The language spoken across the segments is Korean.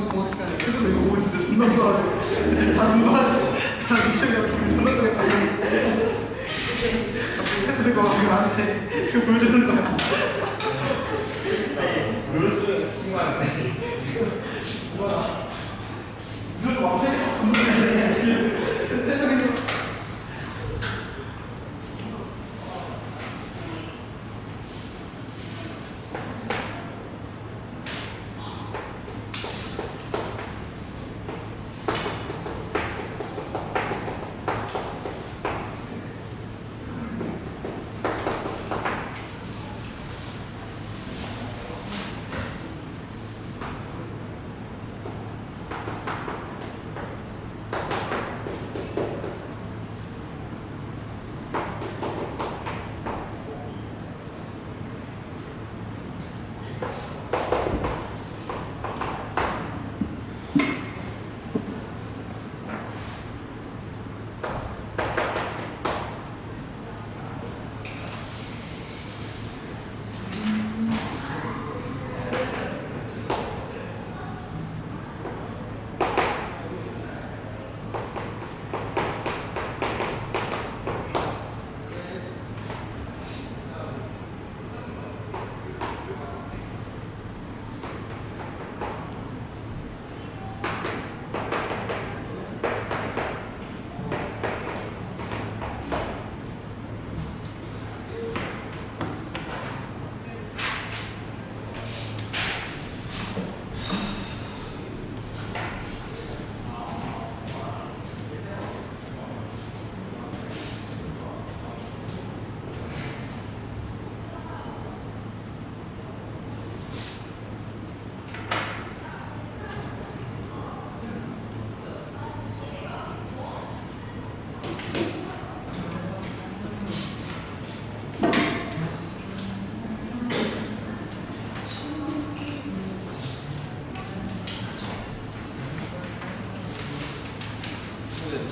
공학 시간에 그래도 이거 보고 있는데 존나 웃겨가지고 다 운동하면서 다 미션이 기분 존나 짜겠다. 갑자기 해도 되고 가지고 나한테 그 보여주는 거야. 룰스 궁금한데. 뭐야? 무슨 앞에서 생각해서.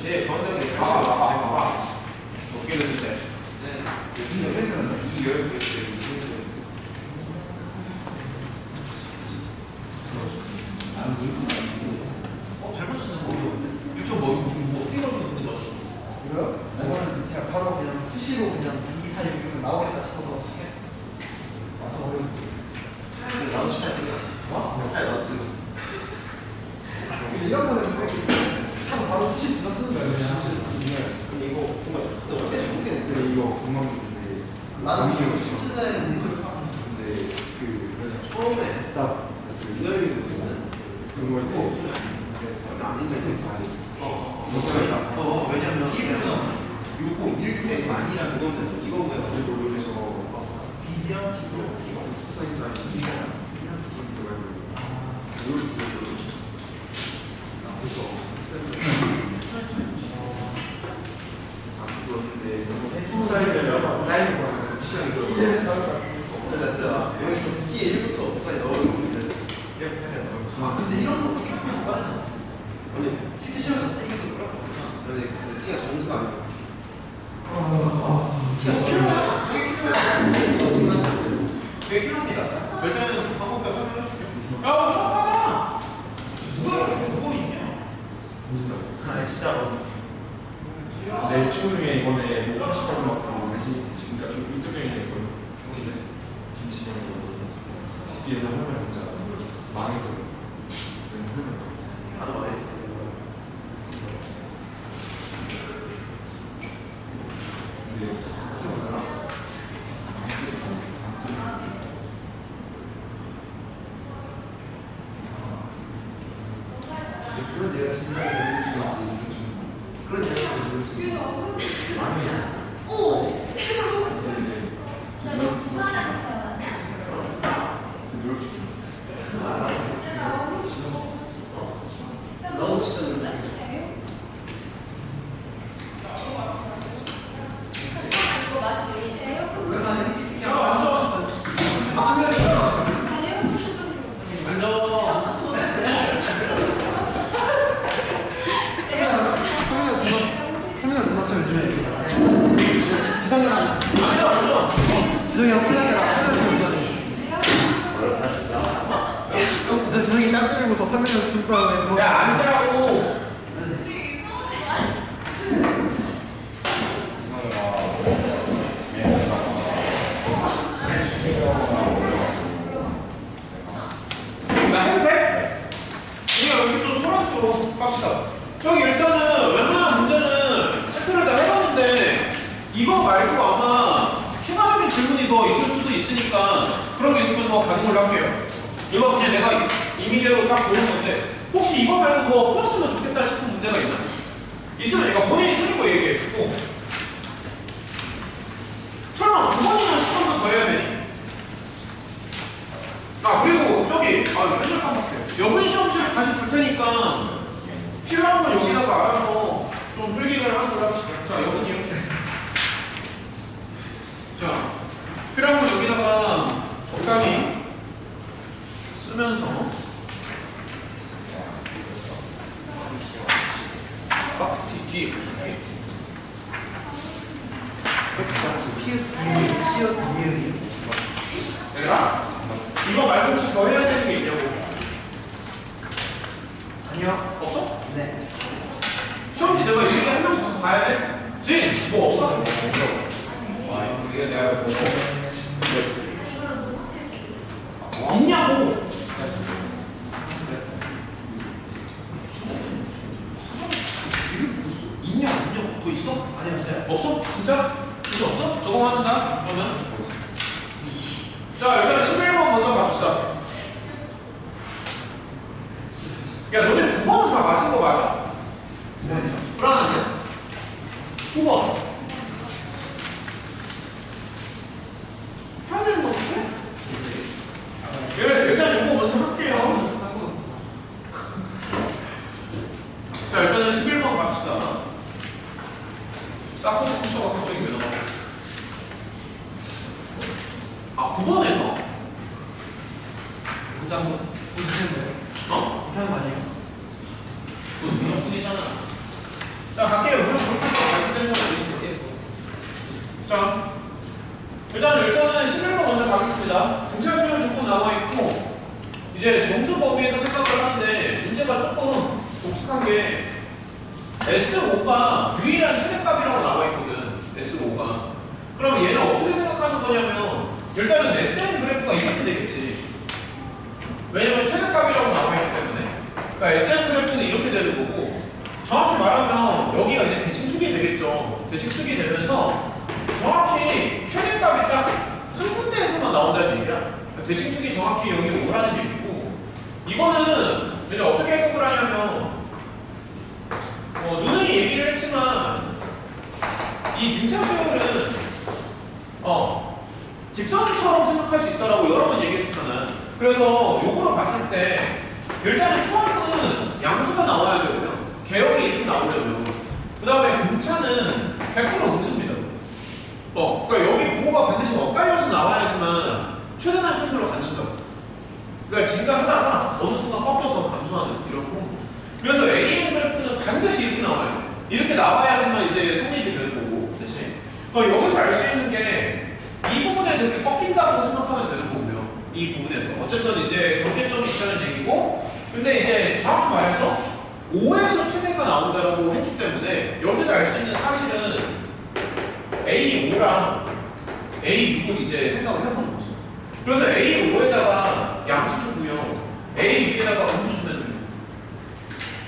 제 건덕이 봐봐 어깨를 줄 때. 이 열개 잘 맞췄어. 6.5 뭐 어떻게 가지고 근데 맞췄어? 이거요? 이거는 제가 바로 그냥 수시로 그냥 2, 4, 6이면 나오겠다 싶어서 와서 어려운데. 나도 시간 되냐? 잘 나왔지. 근데 이런 거는 하고 바로 수시 집어 쓰는 거예요 그냥. 근데 이거 정말 너 어때? 모르겠는데 이거 건강인데 나는 이거 이거 출제자의 문제를 근데 그 처음에 딱 인터뷰 보면은 그런 거 있고 안 인정된 거 아니고 왜냐면 TV는 요거 1대 만이라는 거는 이거 뭐야 가지고 여기서 B랑 T랑 이거 수사인사 B랑 T랑 들어가고 그런데 너무 해충 사이드가 사이드 거라서 시간이 근데 나 진짜 여기서 굳이 1부터 5까지 넣으려고 그랬어. 이렇게 해야 근데 이런 거 그렇게 못 빠르잖아. 아니 실제 시험에서 이기도 그럴 거 같아. 근데 그 티가 점수가 안 나왔지. 티가 왜 필요합니까? 일단은 방법과 설명해 줄게. 야 수업하잖아. 누가 있냐? 아 진짜. 내 친구 중에 이번에 뭐 80% 맞고 지금까지 좀 일정형이 됐거든. 근데 김치경이 뒤에는 한 번에 혼자 망했어. 나도 말했어. 근데 쓰잖아. 그런 얘가 진짜 그런 얘가 너무 주셨는데? 지상이랑 안 때리고서 탐내는 출발에 야 앉으라고. 나 해도 돼? 우리가 여기 또 소란스러워 갑시다. 저기 일단은 웬만한 문제는 체크를 다 해봤는데 이거 말고 아마 추가적인 질문이 더 있을 수도 있으니까 그런 게 있으면 더 가는 걸로 할게요. 이거 그냥 내가 임의대로 딱 보는 건데 혹시 이거 말고 더 풀었으면 좋겠다 싶은 문제가 있나? 있으면 얘가 본인이 틀린 거 얘기해주고 설마 9번이나 10번도 더 해야 되니? 아 그리고 저기 맨날 깜빡해. 여분 시험지를 다시 줄 테니까 필요한 건 여기다가 알아서 좀 필기를 하는 걸로 합시다. 자 여분 이렇게 자 필요한 건 여기다가 적당히 쓰면서 뒤에 피읍, 시옷, 이읍. 얘들아 이거 말고 혹시 더 해야 되는 게 있냐고. 아니요. 없어? 네. 시험지 내가 이렇게 한 명씩 다 봐야 돼? 진! 뭐 없어? 이게 내가 보고 없냐고! 있냐 없냐 더 있어? 아니, 없어요. 없어? 진짜? 진짜 없어? 저거 한다? 그러면 자 일단 11번 먼저 갑시다. 야 너네 9번은 다 맞은 거 맞아? 네. 불안하지? 9번 해야 되는 거 같아? 일단 이거 먼저 할게요. 자 일단은 11번 갑시다. 사건 풀서가 갑자기 왜 나와? 아 9번에서? 문제 한번 보시는데요. 어? 못하는 거 아니에요? 너 중학분이잖아. 자 갈게요. 그럼 그렇게 잘못된 건 아니지. 자 일단은 11번 먼저 가겠습니다. 등차 수열 조건 나와 있고 이제 정수 범위에서 생각을 하는데 문제가 조금 독특한 게 S5가 유일한 최대값이라고 나와 있거든. S5가. 그럼 얘는 어떻게 생각하는 거냐면 일단은 SN 그래프가 이렇게 되겠지. 왜냐면 최대값이라고 나와 있기 때문에. 그러니까 SN 그래프는 이렇게 되는 거고 정확히 말하면 여기가 이제 대칭축이 되겠죠. 대칭축이 되면서 정확히 최대값이 딱 한 군데에서만 나온다는 얘기야. 대칭축이 정확히 여기 오라는 얘기고 이거는 이제 어떻게 해석을 하냐면 누누이 얘기를 했지만 이 등차 수열은 직선처럼 생각할 수 있다라고 여러 번 얘기했었잖아. 그래서 요거를 봤을 때 일단은 초합은 양수가 나와야 되고요. 개형이 이렇게 나오려면 그 다음에 등차는 100% 음수입니다. 그러니까 여기 부호가 반드시 엇갈려서 나와야지만 최대한 수술로 갖는다고. 그러니까 증가하다가 어느 순간 꺾여서 감소하는 이런 거. 그래서 AN 그래프는 반드시 이렇게 나와야 돼. 이렇게 나와야지만 이제 성립이 되는 거고, 그렇지? 여기서 알 수 있는 게 이 부분에서 이렇게 꺾인다고 생각하면 되는 거고요. 이 부분에서 어쨌든 이제 경계점이 있다는 얘기고, 근데 이제 정확히 말해서 5에서 최대가 나온다라고 했기 때문에 여기서 알 수 있는 사실은 A5랑 A6을 이제 생각을 해보는 거죠. 그래서 A5에다가 양수 주고요, A6에다가 음수 주면 됩니다.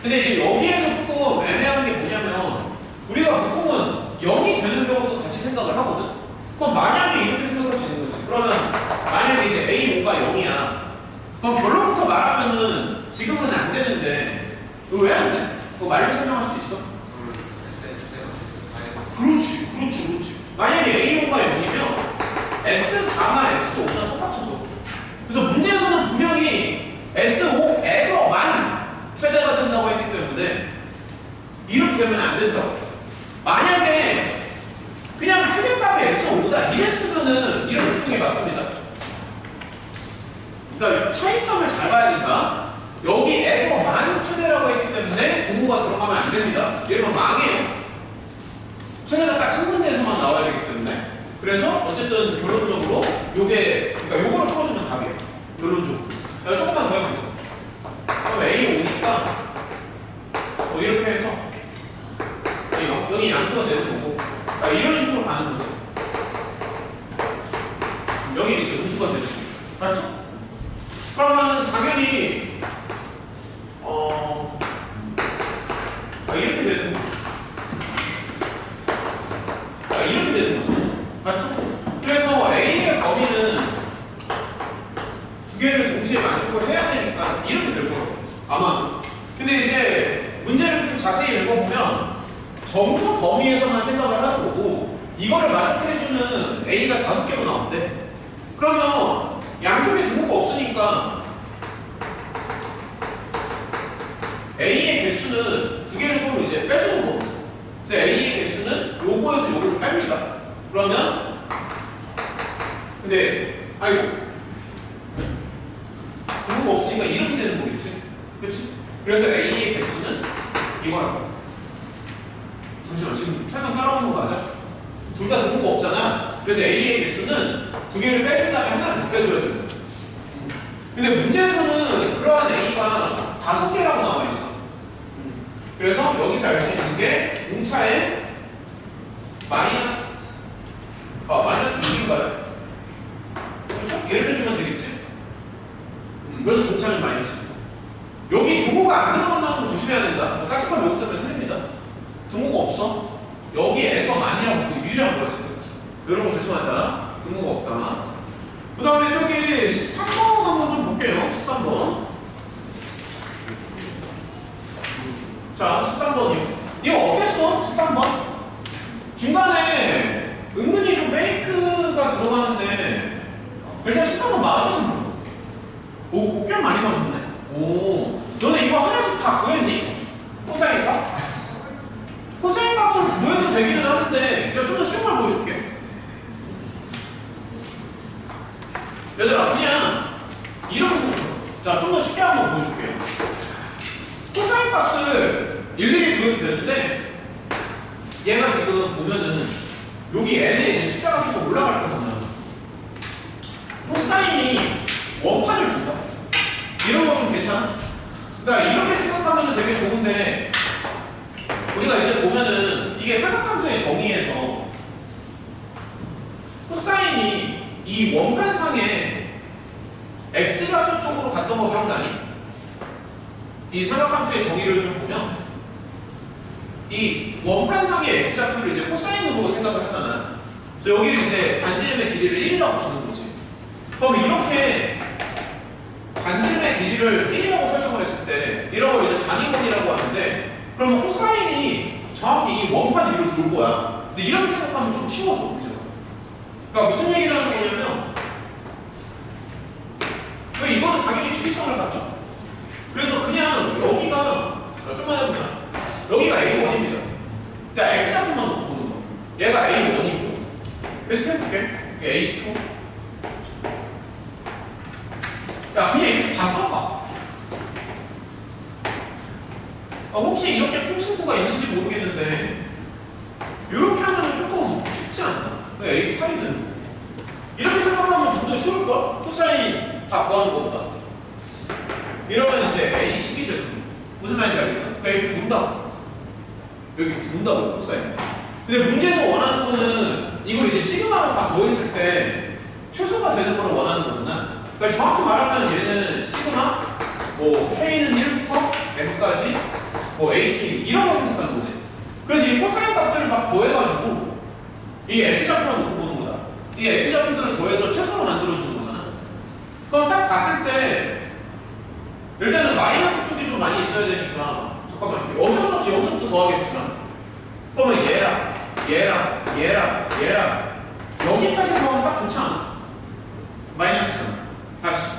근데 이제 여기에서 조금 애매한 게 뭐냐면 우리가 보통은 0이 되는 경우도 같이 생각을 하거든. 그럼 만약에 이렇게 생각할 수 있는 거지. 그러면 만약에 이제 A5가 0이야. 그럼 결론부터 말하면은 지금은 안 되는데 왜 안 돼? 그거 말로 설명할 수 있어? 그렇지. 만약에 A5가 0이면 S4나 S5나 똑같아져. 그래서 문제에서는 분명히 S5에서만 최대가 된다고 했기 때문에 이렇게 되면 안 된다고. 만약에 그냥 최대값이 S5다 이랬으면은 이렇게 푸는 게 맞습니다. 그러니까 차이점을 잘 봐야 된다. 여기에서만 최대라고 했기 때문에 부호가 들어가면 안 됩니다. 이러면 망해요. 최대가 딱 한 군데에서만 나와야 되기 때문에. 그래서 어쨌든 결론적으로 요게, 그러니까 요거를 풀어주면 답이에요. 결론적으로. 조금만 더 해보죠. 함수가 되는 거고. 이런 식으로 가는 거지. 여기 이제 음수가 되지. 맞죠? 그러면 당연히 이렇게 되는 거죠. 이렇게 되는 거죠. 맞죠? 그래서 A의 범위는 두 개를 동시에 만족을 해야 되니까 이렇게 될 거예요. 아마. 근데 이제 문제를 좀 자세히 읽어보면 정수 범위에서만 생각을 하는 거고 이거를 만족해주는 A가 5개로 나온대. 그러면 양쪽에 등호가 없으니까 A의 개수는 두 개를 서로 이제 빼주는 거고 그래서 A의 개수는 요거에서 요거를 뺍니다. 그러면 근데 아이고 등호가 없으니까 이렇게 되는 거겠지? 그치? 그래서 A의 개수는 이거라고. 잠시만 지금 설명 따라오는 거 맞아? 둘 다 등호가 없잖아. 그래서 A의 개수는 두 개를 빼준 다음에 하나를 더 빼줘야 돼. 근데 문제에서는 그러한 A가 5개라고 나와 있어. 그래서 여기서 알 수 있는 게 공차에 마이너스 6인가요? 그렇죠? 이렇게 주면 되겠지? 그래서 공차는 마이너스 6. 여기 등호가 안 들어간다는 거 조심해야 된다. 까짓말 요거 때문에 틀립니다. 등호가 없어. 여기에서만이라고 유일한 거지. 이런 거 조심하자. 등호가 없다. 그 다음에 저기 13번 한번 좀 볼게요. 13번. 자, 13번이요. 이거 어땠어? 13번? 중간에 은근히 좀 페이크가 들어가는데 일단 13번 맞았어. 오, 꽤 많이 맞았네. 오, 너네 이거 하나씩 다 구했니? 코사인 값? 코사인 값을 구해도 되기는 하는데 제가 좀 더 쉬운 걸 보여줄게. 얘들아 그냥 이렇게 생각해. 자, 좀 더 쉽게 한번 보여줄게요. 코사인 값을 일일이 구해도 되는데 얘가 지금 보면은 여기 n에 이제 숫자가 계속 올라갈 거잖아. 코사인이 원판을 본다. 이런 거 좀 괜찮아? 그러니까 이렇게 생각하면 되게 좋은데 우리가 이제 보면은 이게 삼각함수의 정의에서 코사인이 이 원판상에 x좌표 쪽으로 갔던 거 기억나니? 이 삼각함수의 정의를 좀 보면 이 원판상의 x좌표를 이제 코사인으로 생각을 하잖아. 그래서 여기를 이제 반지름의 길이를 1이라고 주는 거지. 그럼 이렇게 반지름의 길이를 1이라고 설정을 했을 때 이런 걸 이제 단위원이라고 하는데 그러면 코사인이 정확히 이 원판 위로 돌 거야. 그래서 이렇게 생각하면 좀 쉬워져. 그죠? 그러니까 무슨 얘기를 하는 거냐면 왜 이거는 당연히 주기성을 갖죠. 그래서 그냥 여기가 좀만 해보자. 여기가 A1입니다. 그러니까 X좌표만 놓고 보는 거. 얘가 A1이고 그래서 해볼게. A2. 야, 그냥 이렇게 다 써봐. 혹시 이렇게 풀 친구가 있는지 모르겠는데 이렇게 하면 조금 쉽지 않나? A8이 되는 거. 이렇게 생각하면 좀 더 쉬울걸? 코사인 다 구하는 것보다. 이러면 이제 A10이 되는 거. 무슨 말인지 알겠어? 그러니까 이렇게 돈다고. 여기 돈다고, 코사인. 근데 문제에서 원하는 거는 이걸 이제 시그마로 다 더했을 때 최소가 되는 걸 원하는 거잖아. 그러니까 정확히 말하면 얘는 시그마, 뭐 K는 1부터 F까지, 뭐 AK 이런 거 생각하는 거지. 그래서 이 코사인 값들을 막 더해가지고 이 X좌표만 놓고 보는 거다. 이 X좌표들을 더해서 최소로 만들어주는 거잖아. 그럼 딱 봤을 때 일단은 마이너스 쪽이 좀 많이 있어야 되니까 잠깐만 어쩔 수 없이 여기서부터 더하겠지만 그러면 얘랑 여기까지 더하면 딱 좋지 않아? 마이너스잖아. 다시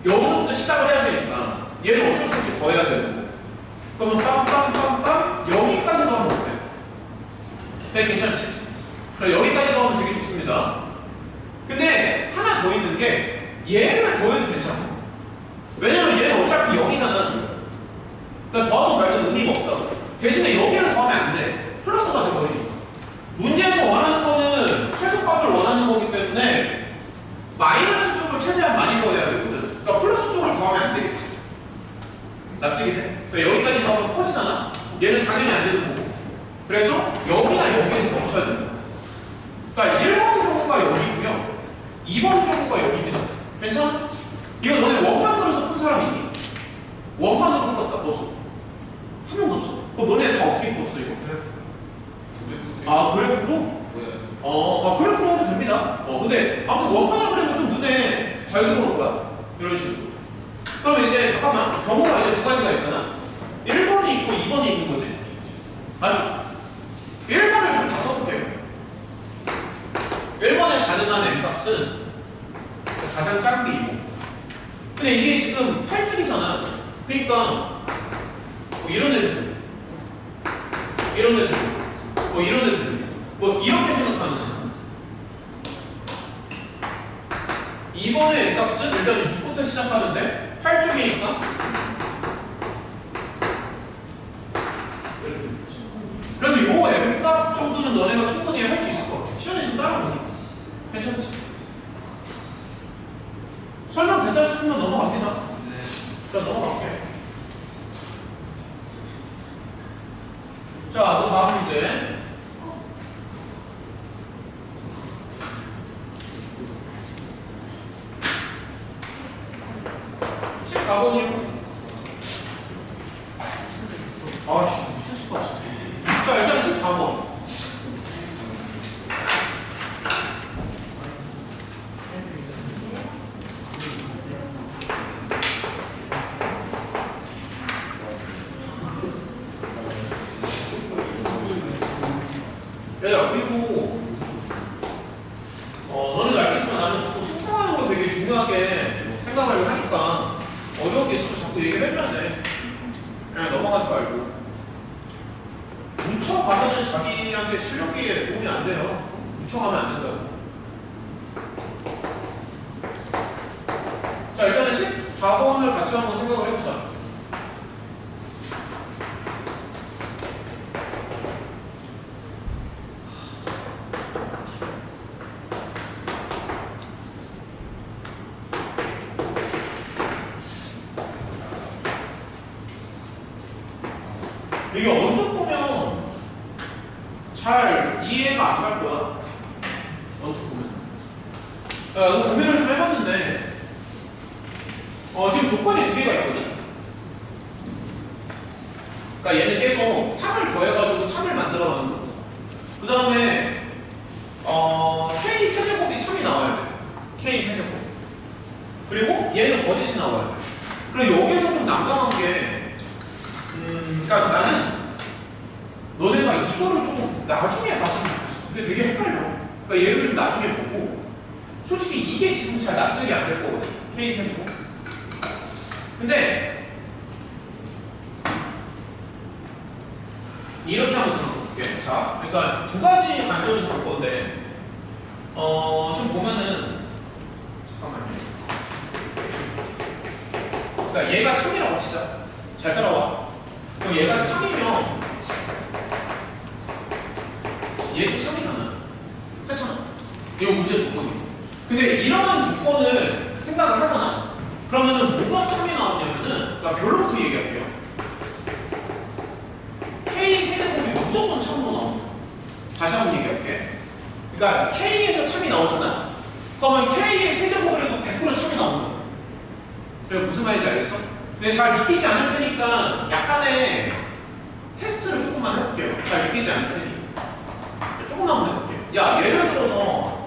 여기서부터 시작을 해야 되니까 얘를 어쩔 수 없이 더해야 되고 그러면 빰빰빰빰 여기까지 더하면 어때? 네, 괜찮지? 그럼 여기까지 더하면 되게 좋습니다. 근데 하나 더 있는 게 얘를 더해도 괜찮아. 왜냐면 얘는 어차피 0이잖아. 그러니까 더하든 말든 의미가 없다. 대신에 여기를 더하면 안 돼. 플러스가 돼버리니까. 문제에서 원하는 거는 최소값을 원하는 거기 때문에 마이너스 쪽을 최대한 많이 더해야 되거든. 그러니까 플러스 쪽을 더하면 안 되겠지. 납득이 돼? 그러니까 여기까지 더하면 커지잖아. 얘는 당연히 안 되는 거고. 그래서 여기나 여기에서 멈춰야 된다. 그러니까 1번 경우가 여기고요. 2번 경우가 여기입니다. 괜찮아? 이거 너네 원판으로서 푼 사람 있니? 원판으로 풀었다, 버수. 한 명도 없어. 그럼 너네 다 어떻게 풀었어, 이거? 아, 그래프로? 그래프로 해도 됩니다. 근데 아무튼 원판을 그리면 좀 눈에 잘 들어올 거야. 이런 식으로. 그럼 이제 잠깐만. 경우가 이제 두 가지가 있잖아. 1번이 있고 2번이 있는 거지. 맞죠? 1번을 좀 다 써볼게요. 1번에 가능한 n값은 가장 작은 게 2고. 근데 이게 지금 8줄이잖아. 그러니까 뭐 이런 애들, 이런 애들, 뭐 이런 애들, 뭐 이렇게 생각하는 거잖아. 2번의 n값은 일단 6부터 시작하는데 8줄이니까 그래서 요 n값 정도는 너네가 충분히 할 수 있을 것 같아. 시연이 지금 따라오니 괜찮지? 설명 된다 싶으면 넘어갑니다. 자, 넘어갈게. 자, 그 다음 문제. 실수가 없어. 자, 일단 14번. 야, 그리고 너네도 알겠지만 나는 자꾸 소통하는 거 되게 중요하게 생각을 하니까 어려운 게 있으면 자꾸 얘기를 해줘야 돼. 그냥 넘어가지 말고. 묻혀가면은 자기한테 실력이 도움이 안 돼요. 묻혀가면 안 된다고. 자, 일단은 14번을 같이 한번 생각을 해보자. 이게 언뜻 보면 잘 이해가 안 갈 거야. 언뜻 보면. 야, 고민을 좀 해봤는데, 지금 조건이 두 개가 있거든. 그러니까 얘는 계속 3을 더해가지고 참을 만들어가는 거고, 그 다음에 K 세제곱이 참이 나와야 돼. K 세제곱. 그리고 얘는 거짓이 나와야 돼. 그리고 여기서 좀 난감한 게, 그러니까 나는 너네가 이거를 좀 나중에 봤으면 좋겠어. 근데 되게 헷갈려. 그러니까 얘를 좀 나중에 보고, 솔직히 이게 지금 잘 납득이 안 될 거거든. K 세제곱. 근데 이렇게 한번 생각해볼게. 자, 그러니까 두 가지 관점에서 볼 건데, 좀 보면은 잠깐만요. 그러니까 얘가 참이라고 치자. 잘 따라와. 그럼 얘가 참이면 얘도 참이잖아. 그렇잖아. 이거 문제 조건이고. 근데 이러한 조건을 생각을 하잖아. 그러면은 뭐가 참이 나오냐면은, 그러니까 결론부터 얘기할게요. K 세제곱이 무조건 참으로 나온다. 다시 한번 얘기할게. 그러니까 K에서 참이 나오잖아. 그러면 K의 세제곱을 해도 100% 참이 나온다. 그래, 무슨 말인지 알겠어? 근데 잘 믿기지 않을 테니까 약간의 테스트를 조금만 해볼게요. 잘 믿기지 않을 테니 조금만 해볼게요. 야, 예를 들어서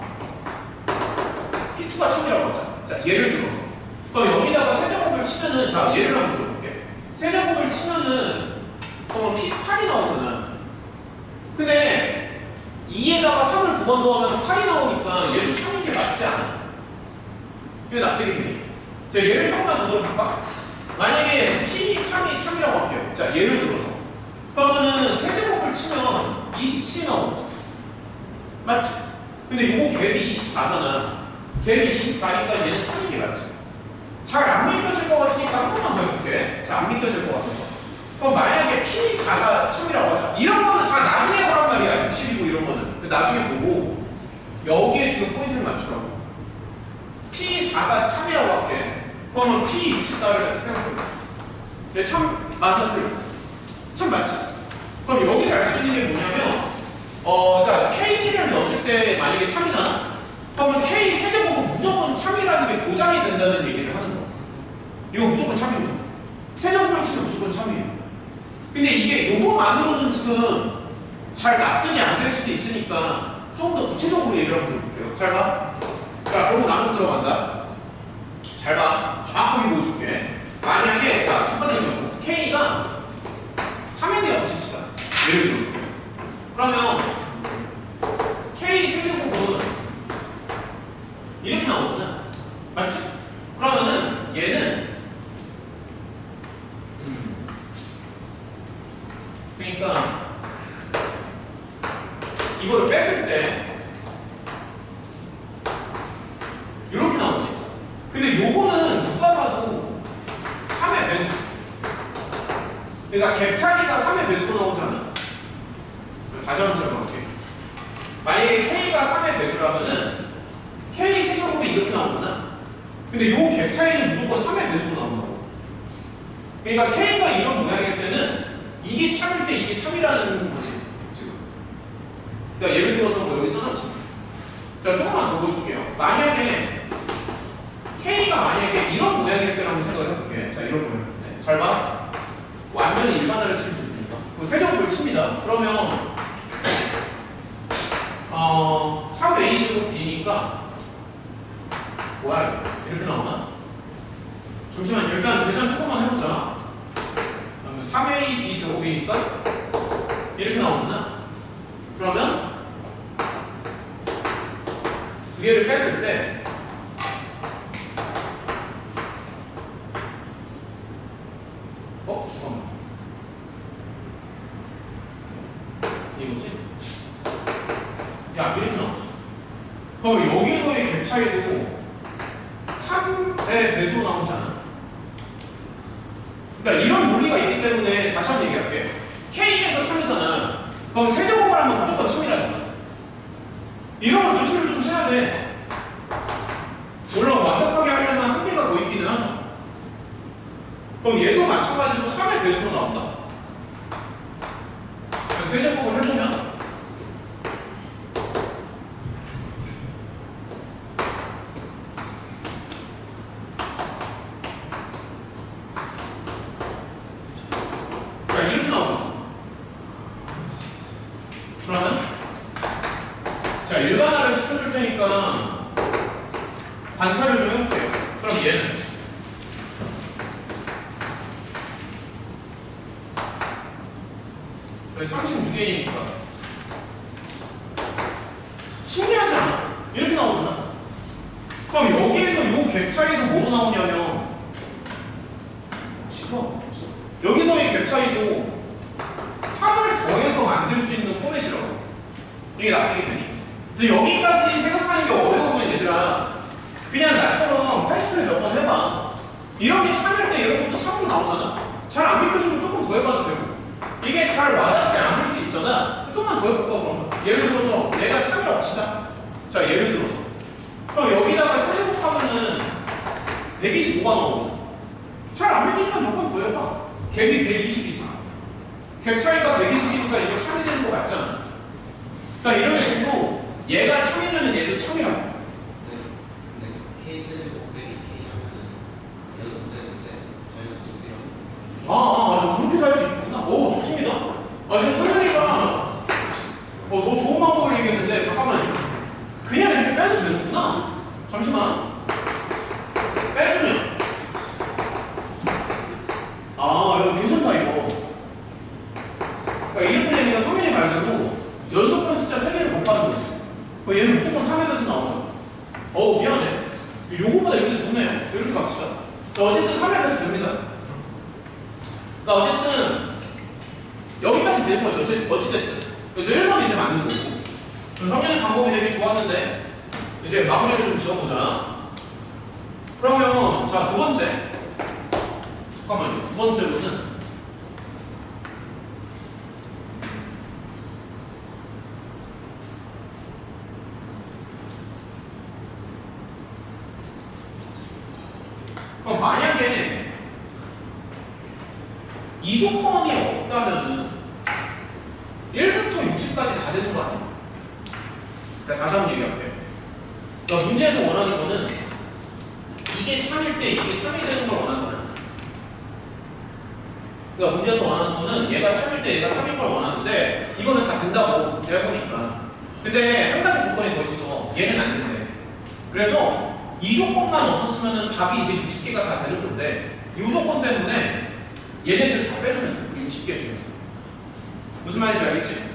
P2가 참이라고 하자. 자, 예를 들어서. 그럼 여기다가 세제곱을 치면은, 자, 예를 한번 들어볼게. 세제곱을 치면은 그러면 P8이 나오잖아. 근데 2에다가 3을 두 번 더하면 8이 나오니까 얘도 참인 게 맞지 않아? 이거 납득이 되니? 자, 예를 조금만 더 들어볼까? 만약에 P3이 참이라고 할게요. 자, 예를 들어서. 그러면은 세제곱을 치면 27이 나온다. 맞지? 근데 요거 갭이 24잖아. 갭이 24니까 얘는 참인 게 맞지? 잘 안 믿겨질 것 같으니까 한 번만 더 해볼게. 자, 안 믿겨질 것 같아서. 그럼 만약에 P4가 참이라고 하자. 이런 거는 다 나중에 보란 말이야. 60이고 이런 거는. 나중에 보고 여기에 지금 포인트를 맞추라고. P4가 참이라고 할게. 그러면 P64를 생각해봐. 얘 참 맞아, 틀려? 참 맞지? 그럼 여기서 알 수 있는 게 뭐냐면 그러니까 K를 넣었을 때 만약에 참이잖아? 그러면 K 세제곱은 무조건 참이라는 게 보장이 된다는 얘기를 하는 거야. 이거 무조건 참이거든. 세제곱을 치면 무조건 참이에요. 근데 이게 요거만으로는 지금 잘 납득이 안 될 수도 있으니까 좀 더 구체적으로 얘기를 한번 해볼게요. 잘 봐. 자, 그러고 나눠 들어간다. 잘 봐. 정확하게 보여줄게. 만약에 자, 첫 번째 경우 K가 3n이라고 칩시다. 예를 들어서. 그러면 K 세제곱은 이렇게 나오잖아. 맞지? 그러면은 얘는 그러니까 이거를 뺐을 때 이렇게 나오지. 근데 요거는 누가 봐도 3의 배수. 그러니까 갭 차이가 3의 배수로 나오잖아. 다시 한번 설명할게. 만약에 K가 3의 배수라면은 K 세제곱이 이렇게 나오잖아. 근데 요 갭 차이는 무조건 3의 배수로 나온다고. 그러니까 K가 이런 모양일 때는 이게 참일 때 이게 참이라는 거지. 지금. 그러니까 예를 들어서 뭐 여기 써놨지. 자, 조금만 더 보여줄게요. 만약에 K가 만약에 이런 모양일 때라고 생각을 해볼게. 자, 이런 모양일 때. 잘 봐. 완전히 일반화를 시킬 수 있으니까. 세제곱을 칩니다. 그러면 3a 제곱 b니까 뭐야 이렇게 나오나? 잠시만 일단 계산 조금만 해보자. 3a b 제곱이니까 이렇게 나오잖아. 그러면 두 개를 뺐을 때 잠깐만 이거지? 야 이렇게 나오지. 그럼 여기서의 갭 차이도 3의 배수로 나오지 않아? 그러니까 이런 논리가 있기 때문에 다시 한번 얘기할게. K에서 참이잖아. 그럼 세제곱을 하면 무조건 참이라는 거야. 이런 걸 노출을 좀 해야 돼. 물론 완벽하게 하려면 한 개가 더 있기는 하죠. 그럼 얘도 마찬가지로 3의 배수로 나온다. 세제곱을 해보면 이렇게 나오거든. 그러면 자 일반화를 시켜줄 테니까 관찰을 좀 해볼게요. 그럼 얘는 상식 무게이니까 신기하지 않아? 이렇게 나오잖아. 그럼 여기에서 요 갭 차이도 뭐로 나오냐면 지금 없어. 여기서의 갭 차이도 3을 더해서 만들 수 있는 포맷이라고. 이게 납득이 되니? 근데 여기까지 생각하는 게 어려우면 얘들아 그냥 나처럼 테스트를 몇 번 해봐. 이런 게 참일 때 이런 것도 참고 나오잖아. 잘 안 믿겨지면 조금 더 해봐도 되고 이게 잘 와닿지 않을 수 있잖아. 조금만 더 해볼까 그러면. 예를 들어서 얘가 참이라고 치자. 자 예를 들어서 그럼 여기다가 세제곱하면은 125가 나오거든. 잘 안 믿겨지면 몇 번 더 해봐. 갭이 120이잖아. 갭 차이가 120이니까 이거 참이 되는 거 맞잖아. 그러니까 이런 식으로 얘가 참이면 얘도 참이라고. 근데 K 세제곱 빼기 K 하면은 연속되는데 자연수급이라서 맞아. 그렇게도 할 수 있구나. 오, 좋습니다. 지금 설명이가 더 좋은 방법을 얘기했는데, 잠깐만요. 그냥 이렇게 빼도 되는구나. 잠시만. 빼주면. 이거 괜찮다, 이거. 그러니까 이렇게 되니까 성현이 말대로 연속된 숫자 3개를 못 받는 거지. 얘는 무조건 3에서 나오죠. 미안해. 요거보다 이게 좋네요. 이렇게 갑시다. 어쨌든 3에서 됩니다. 그러니까 어쨌든 여기까지 되는 거죠. 어찌됐든. 그래서 1번 이제 맞는 거고. 성현의 방법이 되게 좋았는데 이제 마무리를 좀 지어보자. 그러면 자 두 번째. 잠깐만요. 두 번째로는 그럼 만약에 이 조건이 없다면은 1부터 60까지 다 되는 거 아니야? 그러니까 다시 한번 얘기할게. 그러니까 문제에서 원하는 거는 이게 참일 때 이게 참이 되는 걸 원하잖아. 그러니까 문제에서 원하는 거는 얘가 참일 때 얘가 참인 걸 원하는데 이거는 다 된다고 내가 보니까. 근데 한 가지 조건이 더 있어. 얘는 안 된대. 그래서 이 조건만 없었으면 답이 이제 60개가 다 되는 건데 이 조건 때문에 얘네들을 다 빼주면 돼. 60개 중에서. 무슨 말인지 알겠지?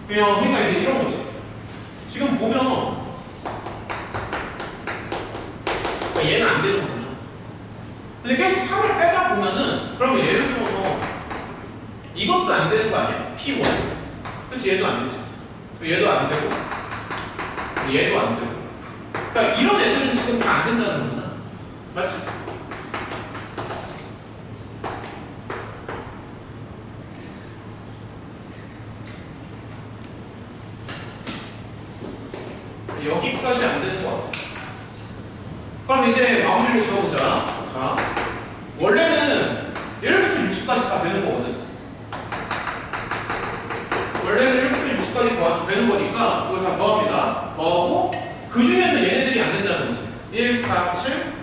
그러니까 이제 이런 거지. 지금 보면 그러니까 얘는 안 되는 거잖아. 근데 계속 3을 빼다 보면은 그러면 예를 들어서 이것도 안 되는 거 아니야? P1. 그렇지? 얘도 안 되지. 얘도 안 되고 얘도 안 되고. 그러니까 이런 애들은 지금 다 안 된다는 거잖아. 맞지? 여기까지 안 되는 거 같아. 그럼 이제 마무리를 지어보자. 자, 원래는 1부터 60까지 다 되는 거거든. 원래는 1부터 60까지 되는 거니까 이걸 다 더합니다. 더하고 그 중에서 얘네들이 안 된다는 거지. 1, 4, 7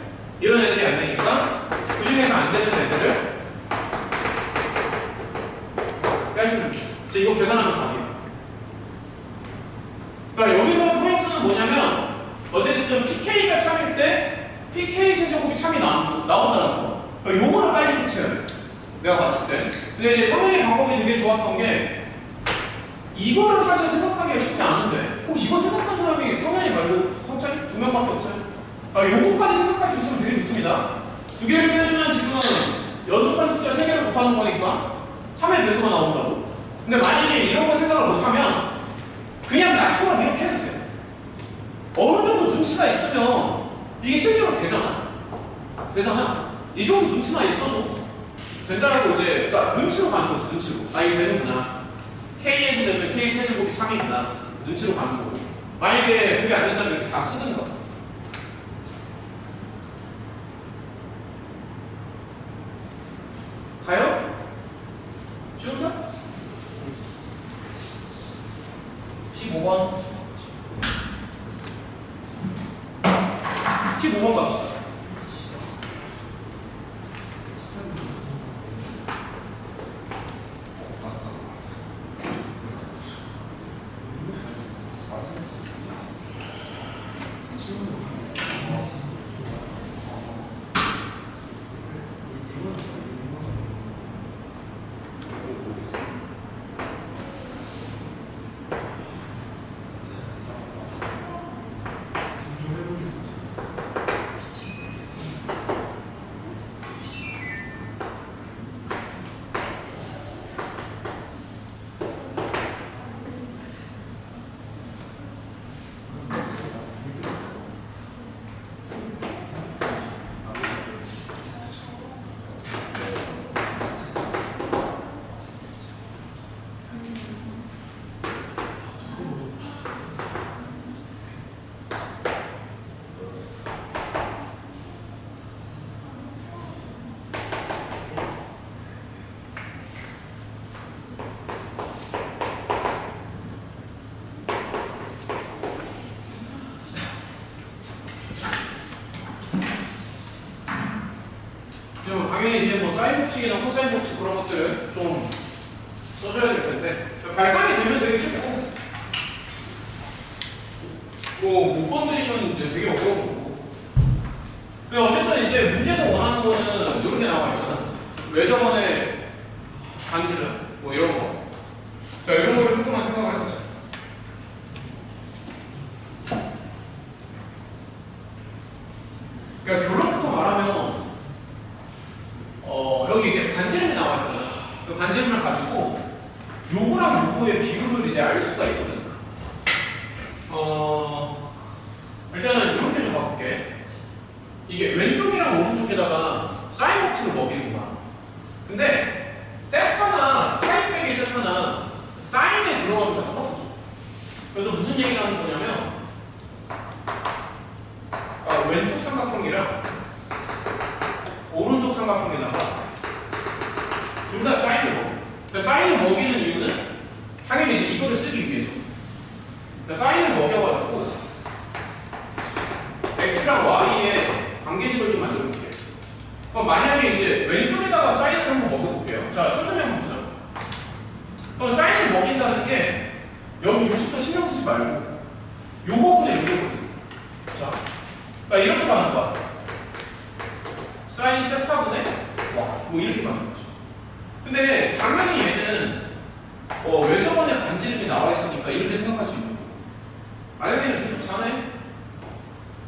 이런 애들이 안 되니까 그 중에서 안 되는 애들을 빼주면 돼. 그래서 이거 계산하면 답이야. 그러니까 여기서 포인트는 뭐냐면 어쨌든 PK가 참일 때 PK 세제곱이 참이 나온다는 거. 그러니까 요거를 빨리 캐치해야 돼. 내가 봤을 때. 근데 이제 성현이 방법이 되게 좋았던 게 이거를 사실 생각하기가 쉽지 않은데 이거 생각한 사람이 성현이 말고 성찬이 2명밖에 없어요. 요거까지 생각할 수 있으면 되게 좋습니다. 2개를 빼주면 지금 연속한 숫자 3개를 곱하는 거니까 3의 배수가 나온다고. 근데 만약에 이런 거 생각을 못하면 그냥 나처럼 이렇게 해도 돼. 어느 정도 눈치가 있으면 이게 실제로 되잖아. 이 정도 눈치만 있어도 된다라고 이제, 그러니까 눈치로 가는 거죠, 눈치로. 이게 되는구나. K에서 되면 K 세제곱이 3이구나. 눈치로 가는 거고. 만약에 그게 안 된다면 이렇게 다 쓰는 거야. 가요? 지운다? 15번. 15번 갑시다. 당연히 이제 뭐 사인 법칙이나 코사인 법칙 그런 것들을 좀 써줘야 될 텐데 발상이 되면 되게 쉽고 못 건드리면 이제 되게 어려운 거고. 근데 어쨌든 이제 문제에서 원하는 거는 이렇게 나와 있잖아. 왜 저번에 반지름 뭐 이런 거. 그러니까 이런 거를 조금만 생각을 해보자. 그러니까 결론부터 말하면 여기 이제 반지름이 나와 있잖아. 그 반지름을 가지고 요거랑 요거의 비율을 이제 알 수가 있거든. 일단은 이렇게 좀 바꿀게. 이게 왼쪽이랑 오른쪽에다가 사인 법칙을 먹이는 거야. 근데 세타나 사인 빼기 세타나 사인에 들어가면 다 똑같죠. 그래서 무슨 얘기를 하는 거냐면 왼쪽 삼각형이랑 오른쪽 삼각형에다가 둘 다 사인을 먹어. 그러니까 사인을 먹이는 이유는 당연히 이제 이거를 쓰기 위해서. 그러니까 사인을 먹여가지고 x랑 y의 관계식을 좀 만들어 볼게요. 그럼 만약에 이제 왼쪽에다가 사인을 한번 먹여볼게요. 자, 천천히 한번 보자. 그럼 사인을 먹인다는 게 여기 60도 신경 쓰지 말고 요거분의 요거거든. 자, 그러니까 이렇게 가는 거야. 사인 세타분의 와, 뭐 이렇게 가는 거죠. 근데 당연히 얘는 외접원의 반지름이 나와 있으니까 이렇게 생각할 수 있는 거고. 아, 여기는 계속 자네.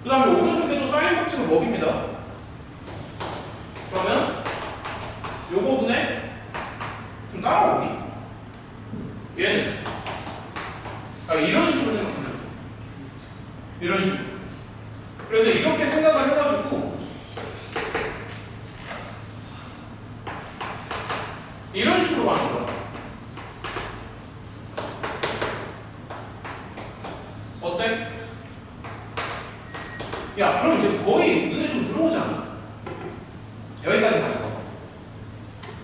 그 다음에 오른쪽에도 사인 법칙을 먹입니다. 그러면 요거분에 좀 따라오니? 얘는 이런 식으로 생각하면 돼요. 이런 식으로. 그래서 이렇게 생각을 해가지고 이런 식으로 가는 거야. 어때? 야, 그럼 이제 거의 눈에 좀 들어오지 않아? 여기까지 가자.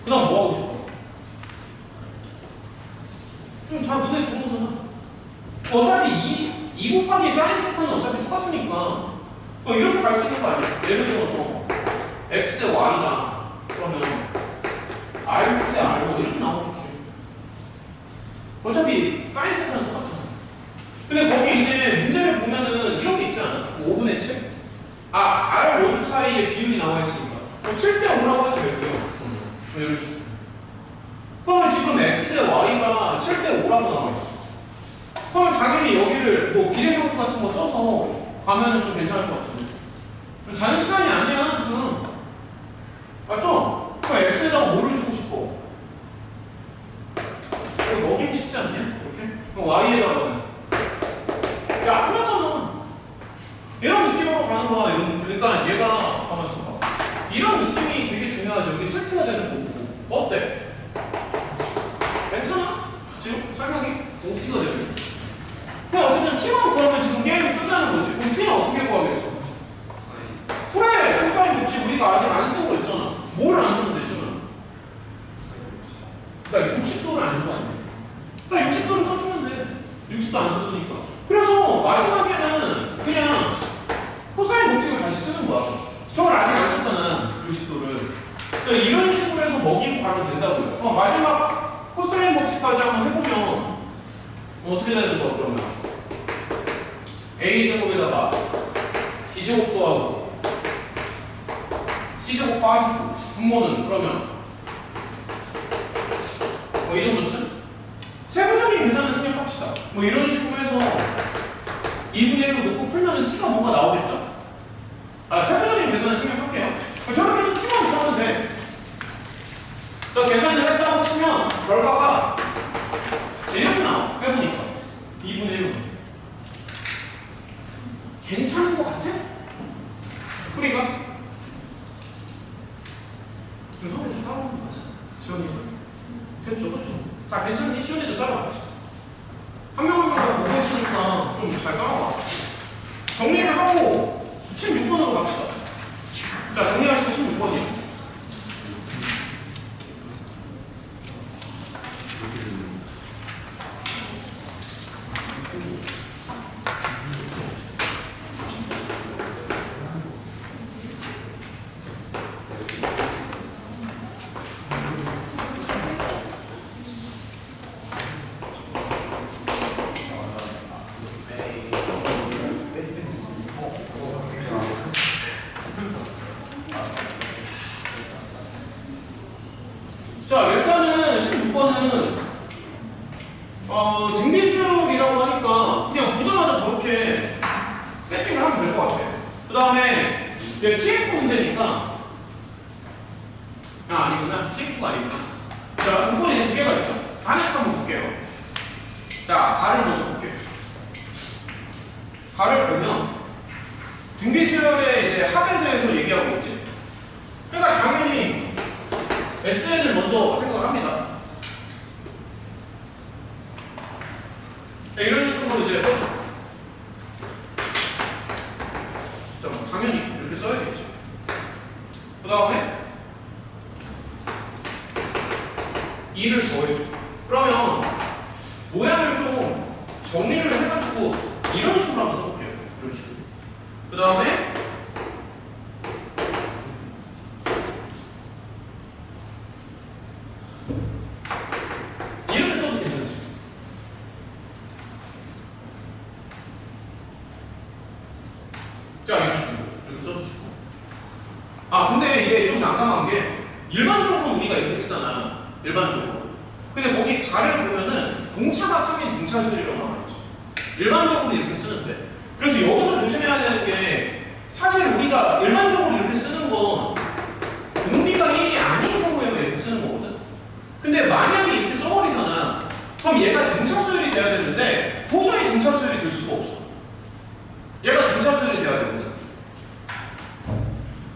그 다음 뭐 하고 싶어? 좀 다 눈에 들어오잖아. 어차피 2 곱하기 사인 세타는 어차피 똑같으니까 이렇게 갈 수 있는 거 아니야? 예를 들어서 x 대 y다. 그러면 r 대 r 이렇게 나오겠지. 어차피 사인 세타는 똑같잖아. 근데 거기 이제 문제를 보면은 이런 게 있잖아. 5분의 7. r 원투 사이에 비율이 나와 있으니까. 그럼 7대 5라고 해도 될게요. 이런 식으로. 그러면 지금 x 대 y가 7대 5라고 나와 있어. 그럼 당연히 여기를 뭐 비례상수 같은 거 써서 가면은 좀 괜찮을 것 같은데. 자는 시간이 아니야 지금. 맞죠? 그럼 x에다가 뭐를 주고 싶어? 이거 먹이기 쉽지 않냐? 이렇게? 그럼 y에다가 야, 끝났잖아. 이런 느낌으로 가는 거야. 이런 느낌. 그러니까 얘가 가만 있어봐. 이런 느낌이 되게 중요하죠. 여기 체크가 되는 거고. 어때? 괜찮아? 지금 설명이 OT가 되고. 그냥 어쨌든 T만 구하면 지금 게임이 끝나는 거지. 그럼 T는 어떻게 구하겠어? 그래! 코사인 법칙 우리가 아직 안 쓴 거 있잖아. 뭘 안 썼는데, 슈는? 그러니까 60도를 안 썼지. 그러니까 60도를 써주면 돼. 60도 안 썼으니까. 그래서 마지막에는 그냥 코사인 법칙을 다시 쓰는 거야. 저걸 아직 안 썼잖아. 60도를. 그러니까 이런 식으로 해서 먹이고 가면 된다고요. 마지막 코사인 법칙까지 한번 해보면 어떻게 되는 거야, 그러면? A제곱에다가 B제곱도 하고 C제곱 빠지고 분모는 그러면 이 정도죠? 세부적인 계산을 생각합시다. 뭐 이런 식으로 해서 2분의 1로 놓고 풀면은 T가 뭔가 나오겠죠? 세부적인 계산을 생각할게요. 저렇게 해서 T만 구하면 돼. 저 계산을 했다고 치면 결과가 이렇게 나와. 해보니까 2분의 1로. 괜찮은 것 같아? 그러니까 지금 선생님 다 따라오는 거 맞아? 지원이가 됐죠? 그렇죠? 다 괜찮니? 시원이도 따라와야지. 한 명 한 명 다 보고 있으니까 좀 잘 따라와. 정리를 하고 16번으로 갑시다. 자, 정리하시고 16번이에요. 자, 일단은 16번은 등비수열이라고 하니까 그냥 보자마자 저렇게 세팅을 하면 될 것 같아요. 그 다음에 TF 문제니까 아니구나. TF가 아니구나. 자, 조건이 이제 두 개가 있죠. 하나씩 한번 볼게요. 자, 가를 먼저 볼게요. 가를 보면 등비수열의 이제 합에 대해서 얘기하고 있지. 그러니까 당연히 SN을 먼저 생각을 합니다. 이런 식으로 이제 써줘. 자, 당연히 이렇게 써야겠죠. 그 다음에 2를 더해줘. 그러면 모양을 좀 정리를 해가지고 이런 식으로 한번 써볼게요. 이런 식으로. 그 다음에 이렇게 써도 괜찮죠. 자, 이런 식으로 이렇게 써주시고. 아, 근데 이게 좀 난감한 게 일반적으로 우리가 이렇게 쓰잖아. 일반적으로. 근데 거기 달을 보면은 공차가 3인 등차수열이라고 나와있죠. 일반적으로 이렇게 쓰는데. 그래서 여기서 조심해야 되는 게 사실 우리가 일반적으로 이렇게 쓰는 건 공비가 1이 아닌 경우에만 이렇게 쓰는 거거든. 근데 만약에 이렇게 써버리잖아. 그럼 얘가 등차수열이 돼야 되는데 도저히 등차수열이 될 수가 없어. 얘가 등차수열이 돼야 되거든.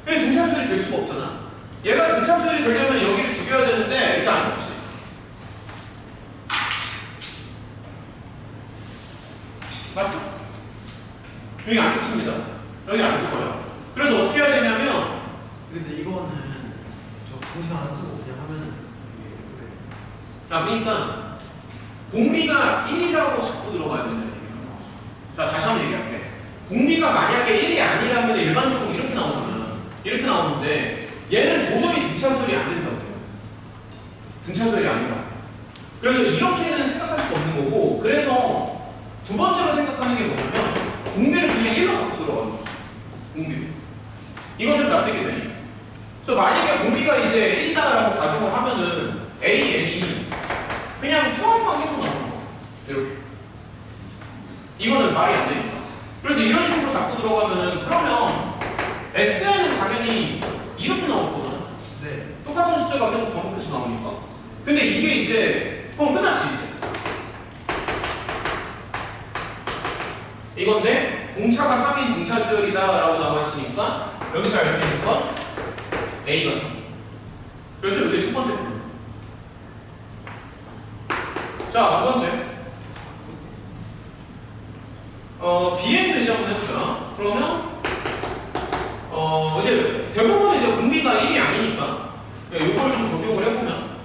근데 등차수열이 될 수가 없잖아. 얘가 등차수열이 되려면 여기를 죽여야 되는데 이게 안 죽지. 맞죠? 여기 안 죽습니다. 여기 안 죽어요. 그래서 어떻게 해야 되냐면 근데 이거는 저 공식 안 쓰고 그냥 하면은 자, 그러니까 공비가 1이라고 자꾸 들어가야 된다는 얘기가 나왔어. 자, 다시 한번 얘기할게. 공비가 만약에 1이 아니라면 일반적으로 이렇게 나오잖아. 이렇게 나오는데 얘는 도저히 등차수열이 안 된다고 해요. 등차수열이 아니라. 그래서 이렇게는 생각할 수 없는 거고, 그래서 두 번째로 생각하는 게 뭐냐면 공비를 그냥 1로 자꾸 들어가는 거죠. 공비. 이건 좀 납득이 되니? 그래서 만약에 공비가 이제 1이다라고 가정을 하면은 AN이 그냥 초합만 계속 나오는 거. 이렇게. 이거는 말이 안 되니까. 그래서 이런 식으로 자꾸 들어가면은 그러면 SN은 당연히 이렇게 나올 거잖아. 네. 똑같은 숫자가 계속 반복해서 나오니까. 근데 이게 이제 그럼 끝났지 이제. 이건데 공차가 3인 등차수열이다 라고 나와 있으니까 여기서 알 수 있는 건 A가 3. 그래서 이게 첫 번째 표현. 자, 두 번째. 비행 대지 한번 해보자. 그러면 이제 대부분 이제 공비가 1이 아니니까 이걸 좀 적용을 해보면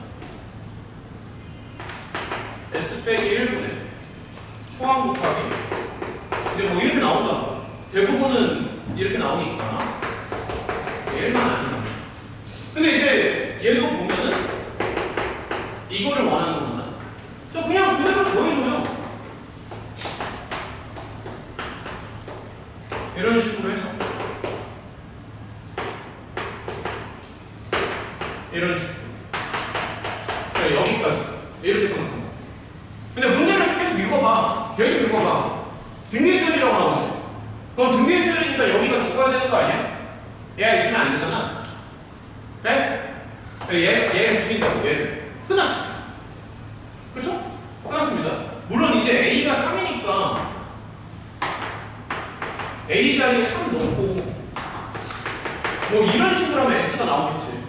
S 빼기 1분의 초항 곱하기 이제 뭐 이렇게 나온다고. 대부분은 이렇게 나오니까 1만 아니면. 근데 이제 얘도 보면은 이거를 원하는 거잖아. 저 그냥 그대로 보여줘요. 이런 식으로 해서 이런 식으로 그래, 여기까지 이렇게 생각합니다. 근데 문제를 계속 읽어봐. 계속 읽어봐. 등비수열이라고 나오지. 그럼 등비수열이니까 여기가 죽어야 되는 거 아니야? 얘가 있으면 안 되잖아. 그래? 얘를 죽인다고. 얘를 끝났지. 그쵸? 끝났습니다. 물론 이제 A가 3이니까 A 자리에 3 넣고 뭐 이런 식으로 하면 S가 나오겠지.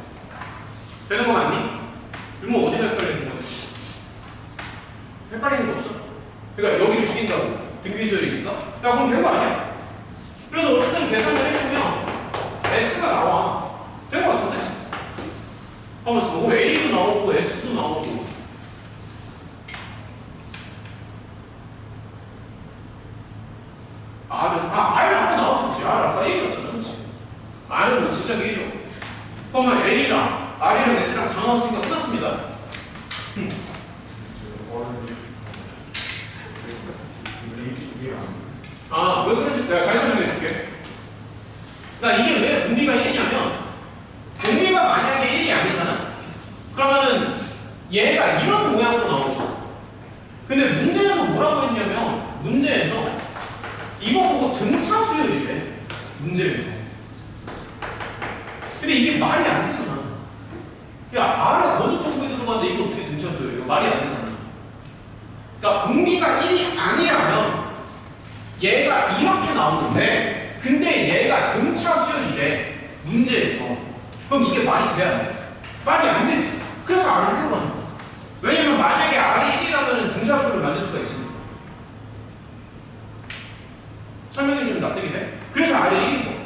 되는 거 맞니? 이러면 어디가 헷갈리는 거야? 헷갈리는 거 없어? 그러니까 여기를 죽인다고. 등비수열이니까? 야, 그럼 된 거 아니야? 그래서 어쨌든 계산을 해주면 S가 나와. 된 거 같은데? 하면서 뭐 A도 나오고 S도 나오고. R은 아까 나왔었지. R 아까 1이었잖아. 그치? R은 뭐 진짜 1이요. 그러면 A랑 R이랑 S랑 다 나왔으니까 끝났습니다. 왜 그런지 내가 다시 설명해 줄게. 그러니까 이게 왜 공비가 1이냐면 공비가 만약에 1이 아니잖아? 그러면은 얘가 이런 모양으로 나오거든. 근데 문제에서 뭐라고 했냐면 문제에서 이거 보고 등차 수열이래. 문제에서. 근데 이게 말이 안 되잖아. 야, R은 거듭 정도에 들어갔는데 이게 어떻게 등차 수열이야? 이거 말이 안 되잖아. 그러니까 공비가 1이 아니라면 얘가 이렇게 나오는데 근데 얘가 등차 수열이래. 문제에서. 그럼 이게 말이 돼야 돼? 말이 안 되지. 그래서 R을 들어가는 거야. 왜냐면 만약에 R이 1이라면 등차 수열을 만들 수가 있습니다. 설명이 좀 납득이 돼? 그래서 R이 1이고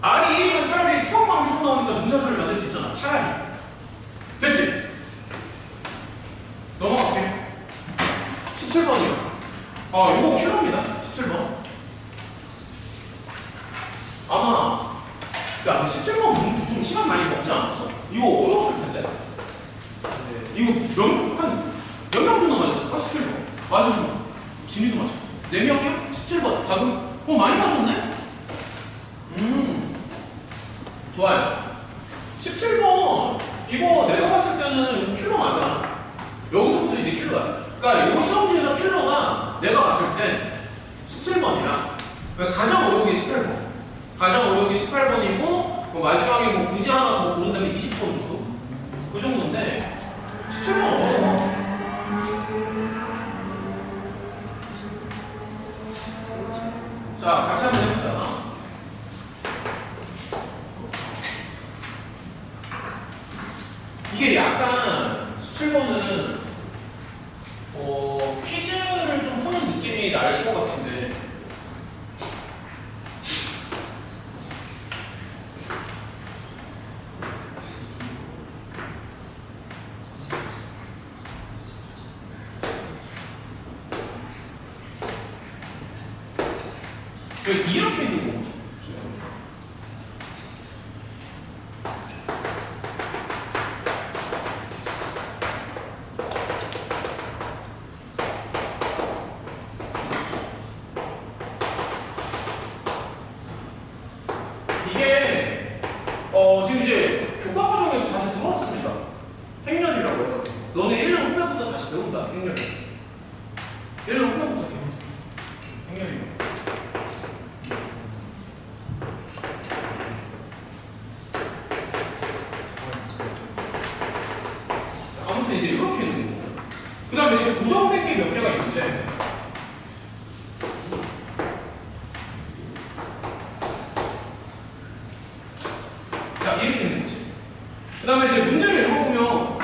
R이 1이면 차라리 초합만 계속 나오니까 등차 수열을 17번이요. 아, 이거 킬러입니다. 17번. 아마, 야, 17번 좀 시간 많이 먹지 않았어? 이거 어려웠을 텐데. 이거 몇 명 정도 맞았을까? 17번. 맞으시면. 진이도 맞아. 4명이요? 17번. 5. 많이 맞았네? 좋아요. 17번. 이거 내가 봤을 때는 킬러 맞아. 여기서부터 이제 킬러야. 그러니까 이 시험지에서 킬러가 내가 봤을 때 17번이라 가장 어려운 게 18번. 가장 어려운 게 18번이고 뭐 마지막에 뭐 굳이 하나 더 고른다면 20번 정도? 그 정도인데 17번 어려워. 자, 같이 한번 해보자. 이게 약간 17번은 퀴즈를 좀 푸는 느낌이 날 것 같은데 왜 이렇게 있는 거 같아? 이게 지금 이제 교과 과정에서 다시 들어왔습니다. 행렬이라고 해요. 너네 1년 후면부터 다시 배운다. 행렬. 1년 후면부터 배운다. 행렬이. 아무튼 이제 이렇게 있는 거고. 그 다음에 이제 고정된 게 몇 개가 있는데. 자, 이렇게 있는 거지. 그 다음에 이제 문제를 읽어보면,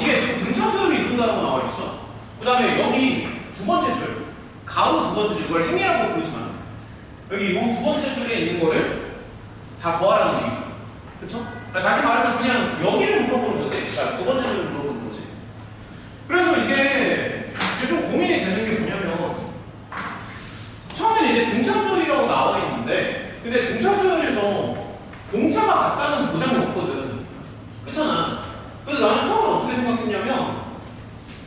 이게 지금 등차 수열이 이룬다고 나와 있어. 그 다음에 여기 두 번째 줄, 가로 두 번째 줄, 이걸 행이라고 부르지만, 여기 이 두 번째 줄에 있는 거를 다 더하라는 얘기죠. 그쵸? 다시 말하면 그냥 여기를 물어보는 거지. 그러니까 두 번째 줄을 물어보는 거지. 그래서 이게 좀 고민이 되는 게 뭐냐면, 처음에는 이제 등차 수열이라고 나와 있는데, 근데 등차 수열에서 공차가 같다는 보장이 없거든. 그렇잖아. 그래서 나는 처음에 어떻게 생각했냐면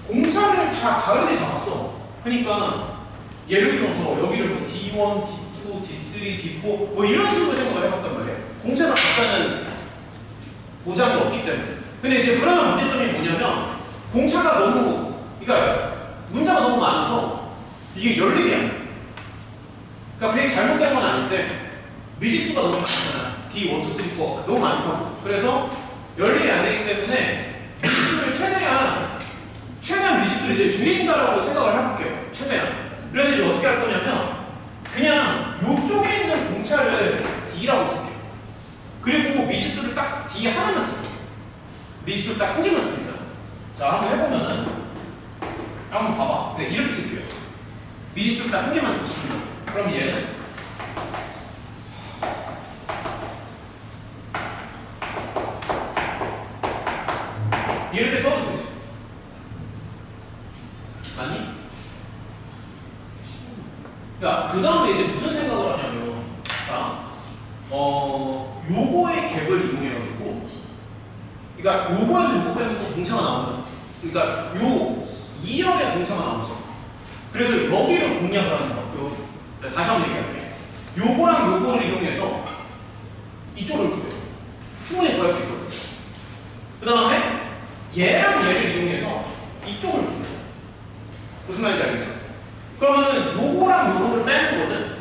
공차를 다 다르게 잡았어. 그러니까 예를 들어서 여기를 뭐 D1, D2, D3, D4 뭐 이런 식으로 생각을 해봤단 말이야. 공차가 같다는 보장이 없기 때문에. 근데 이제 그러나 문제점이 뭐냐면 공차가 너무, 그러니까 문자가 너무 많아서 이게 열림이 안 돼. 그러니까 그게 잘못된 건 아닌데 미지수가 너무 많잖아. D1, 2, 3, 4 너무 많다고. 그래서 열림이 안 되기 때문에 미지수를 최대한 미지수를 이제 줄인다라고 생각을 해볼게요. 최대한. 그래서 이제 어떻게 할 거냐면 그냥 이쪽에 있는 공차를 D라고 쓸게요. 그리고 미지수를 딱 D 하나만 쓸게요. 미지수를 딱 한 개만 씁니다. 자, 한번 해보면은 한번 봐봐. 네, 이렇게 쓸게요. 미지수를 딱 한 개만 씁니다. 그럼 얘는 이렇게 써도 되지. 맞니? 야, 그 다음에 이제 무슨 생각을 하냐면, 자, 요거의 갭을 이용해가지고, 그러니까 요거에서 요거 빼면 또 공차가 나오잖아. 그러니까 요 2열의 공차가 나오죠. 그래서 여기를 공략을 하는 거야. 다시 한번 얘기할게. 요거랑 요거를 이용해서 이쪽을 구해요. 충분히 구할 수 있거든. 그 다음에 얘랑 얘를 이용해서 이쪽을 구해요. 무슨 말인지 알겠어? 그러면은 요거랑 요거를 빼는 거는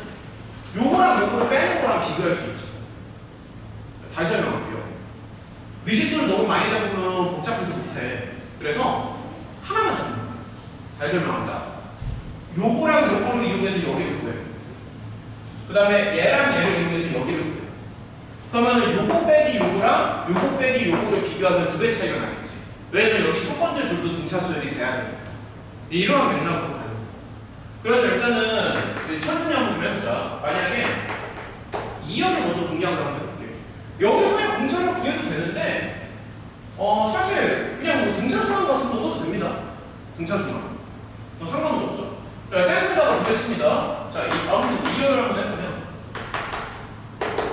요거랑 요거를 빼는 거랑 비교할 수 있죠. 다시 설명할게요. 미지수를 너무 많이 잡으면 복잡해서 못해. 그래서 하나만 잡는 거야. 다시 설명합니다. 요거랑 요거를 이용해서 여기를 구해요. 그 다음에 얘랑 얘를 이용해서 여기를 구해요. 그러면은 요거 빼기 요거랑 요거 빼기 요거를 비교하면 2배 차이가 나겠지. 왜냐면 여기 첫 번째 줄도 등차 수열이 돼야 되니까. 이러한 맥락으로 가요. 그래서 일단은 천천히 한번 좀 해보자. 만약에 2열을 먼저 공략을 한번 해볼게요. 여기서 그냥 공차를 구해도 되는데 사실 그냥 뭐 등차 수열 같은 거 써도 됩니다. 등차 중앙. 상관은 없죠. 자, 센터에다가 2개 칩니다. 자, 아무튼 이열을 한번 해보면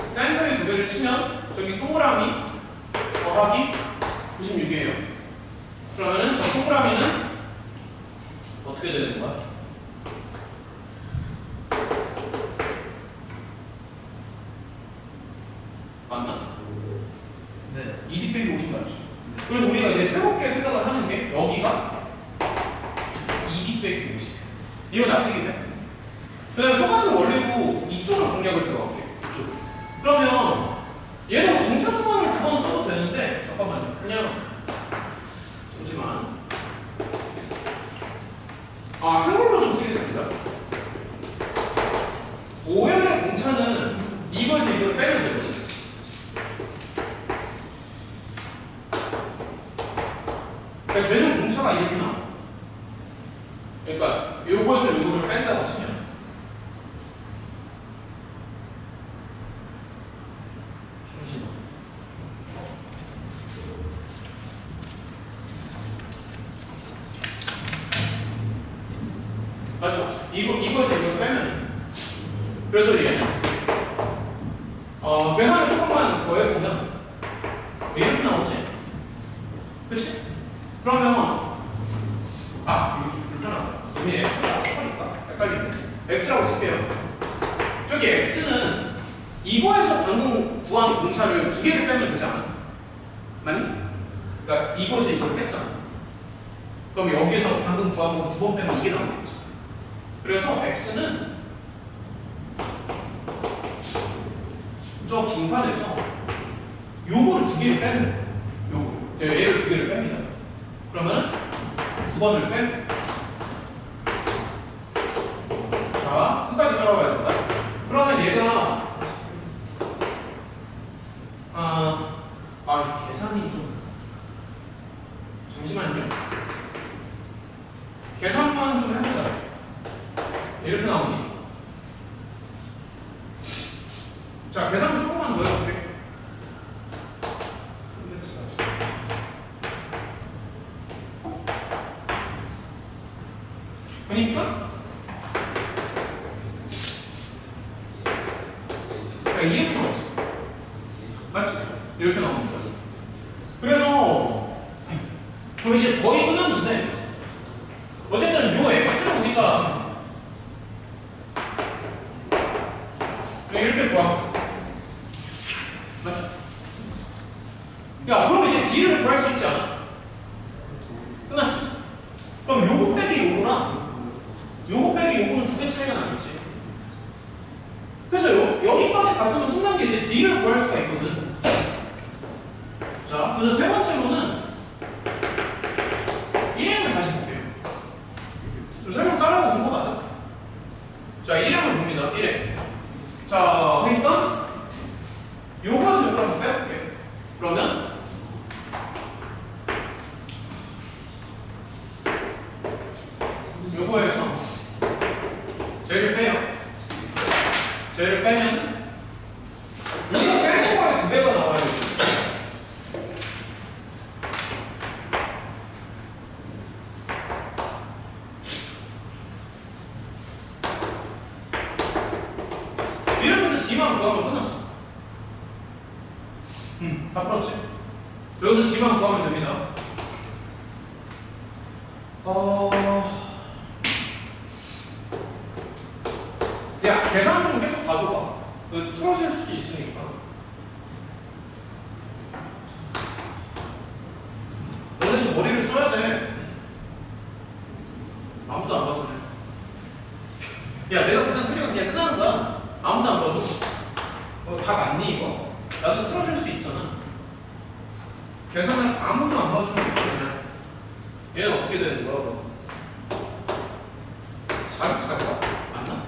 센터에 2개를 치면 저기 동그라미 더하기 96이에요. 그러면은 저 동그라미는 어떻게 되는 거야? 맞나? 네. 2D 빼기 50 맞죠? 그래서 우리가 이제 새롭게 생각을 하는 게 여기가 2D 빼기 50. 이거 납득이 돼? 그다음에 똑같은 원리고 이쪽을 공략을 들어갈게요. 이쪽. 그러면 얘는 뭐 등차 중앙을 2번 써도 되는데 잠깐만요. 그냥 잠시만. 한글로 좀 쓰겠습니다. 오형의 공차는 이거에서 이걸 빼면 되거든요. 그러니까 쟤는 공차가 이렇게 나와. 그러니까 요거에서 요거를 뺀다고 치면 잠시만. 맞죠? 이거에서 이걸 빼면 그래서 얘는 계산을 조금만 더 해보면 이렇게 나오지? 그치? 그러면 이거 좀 불편하다. 이미 X라고 써버릴까? 헷갈리네. X라고 쓸게요. 저기 X는 이거에서 방금 구한 공차를 2개를 빼면 되지 않아? 맞니? 그러니까 이거에서 이걸 뺐잖아. 그럼 여기에서 방금 구한 거 2번 빼면 이게 나오겠죠. 그래서 X는 저 빙판에서 요거를 2개를 빼는 요거 얘를 2개를 뺍니다. 그러면 2번을 빼줘. 자, 끝까지 따라와야 된다. 그러면 얘가 계산이 좀 잠시만요. 계산만 좀 해보자. 이렇게 나오니. 자, 계산 조금만 더 해볼게. 그러니까 이렇게 나오지. 맞지? 이렇게 나옵니다. 그래서 이제 거의 끝났는데 어쨌든 요 x를 우리가 이렇게 구하고 맞죠? 야, 그럼 이제 d를 구할 수 있지 않아? 끝났지? 그럼 요거 빼기 요거랑 요거 빼기 요거는 2개 차이가 나겠지. 그래서 여기까지 갔으면 끝난 게 이제 d를 구할 수가 있거든. 자, 그래서 세 번째로는 1행을 다시 볼게요. 설명 따라하고 본 거 맞아? 자, 1행을 봅니다. 1행. 자, 그러니까 요거에서 요거 한번 빼볼게. 그러면 요거에서 쟤를 빼요. 쟤를 빼면 요거 빼는 거에 2배가 나와요. 이렇게 해서 D만 구하면 끝났어. 다 풀었지? 여기서 D만 구하면 됩니다. 야, 계산 좀 계속 가져봐. 틀어질 수도 있으니까. 너네도 머리를 써야 돼. 아무도 안 봐주네. 야, 내가 계산 틀리면 그냥 끝나는 거야. 아무도 안 봐줘. 다 맞니 이거? 나도 틀어줄 수 있잖아. 계산을 아무도 안 봐주면 그냥 얘는 어떻게 되는 거야? 464가 맞나?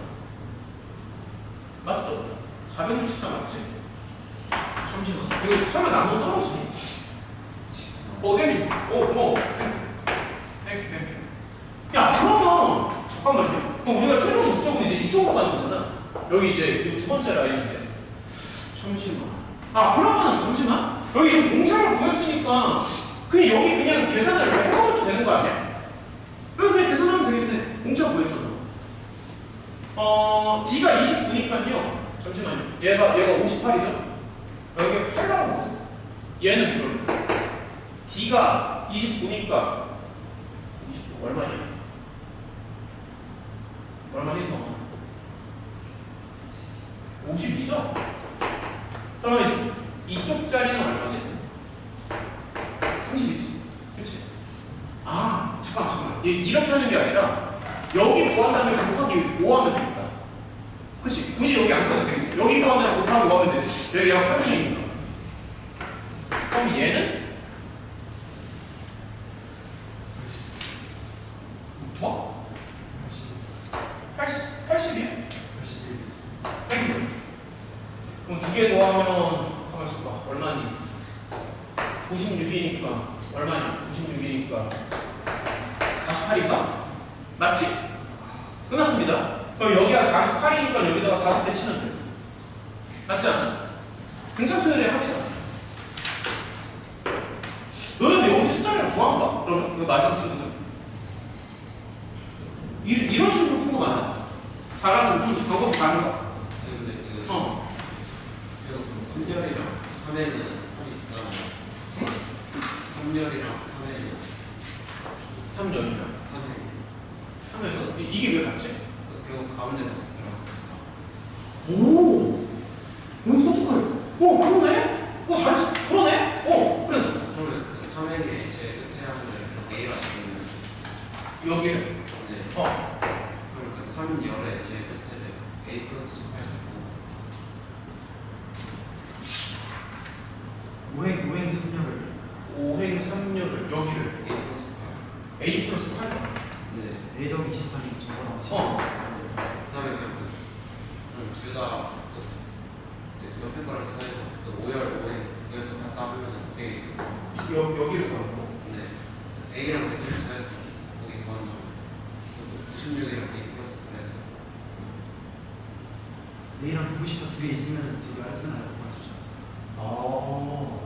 맞죠? 464 맞지? 잠시만. 이거 설마 나무 떨어지니? 땡큐. 고마워. 땡큐. 야, 그러면 잠깐만요. 그럼 우리가 최종 목적은 이제 이쪽으로 가는 거잖아. 여기 이제 이 2번째 라인인데. 잠시만. 그러면 잠시만. 여기 지금 공차를 구했으니까 그냥 여기 그냥 계산을 해먹어도 되는 거 아니야? D가 29니까요. 잠시만요. 얘가 58이죠? 여기 8 나오거든. 얘는 그러면 D가 29니까 29 얼마냐? 얼마니 성? 52죠? 그러면 이쪽 자리는 얼마지? 30이지. 그치? 아, 잠깐만. 이렇게 하는 게 아니라 여기 구한 다음에 곱하기 5 하면 되겠다. 그치? 굳이 여기 안 꺼도 되겠다. 여기 구한 다음에 곱하기 5 하면 되지. 여기 얘가 8이니까. 그럼 얘는? 뭐? 80이야? 81. 그럼 두 개 더하면 가만있어 봐. 얼마니? 96이니까 얼마니? 96이니까 48인가? 맞지? 끝났습니다. 그럼 여기가 48이니까 여기다가 5배 치면 돼. 맞지 않아? 등차수열의 합이잖아. 너네도 여기 숫자를 구한가? 그러면 이거 맞은 친구들 이런 식으로 푼 거 맞아? 다른 좀 방법이 다른가? 근데 그 어. 3열이랑 3회는 하기 쉽잖아요. 3열이랑 3회는 3년이나 3회. 3년은? 이게 왜 같지? 결국 가운데서 들어가서 오! 똑똑해. 그러네? 잘했어. 그러네? 그래서 그러면 그 3회에 제일 끝에 하는 게 A가 있으면 여기에 네. 그럼 그 3열에 제일 끝에를 A 플러스 18 잡고 오행 3년을 5행 3년을 여기를 A 플러스 8. A 플러스 8. 네. A 더하기 23이 적어나오지. 그다음에 그냥 둘다 옆에 거랑 계산해서 그 5열 5행 그래서 갖다 하면은 A. 여기를 가는 거. 네. A랑 같은 계산해서 거기 더하면 96이랑 A 플러스 8에서 A랑 190다 두 개 있으면 두 개 알뜰하게 구해주자. 오.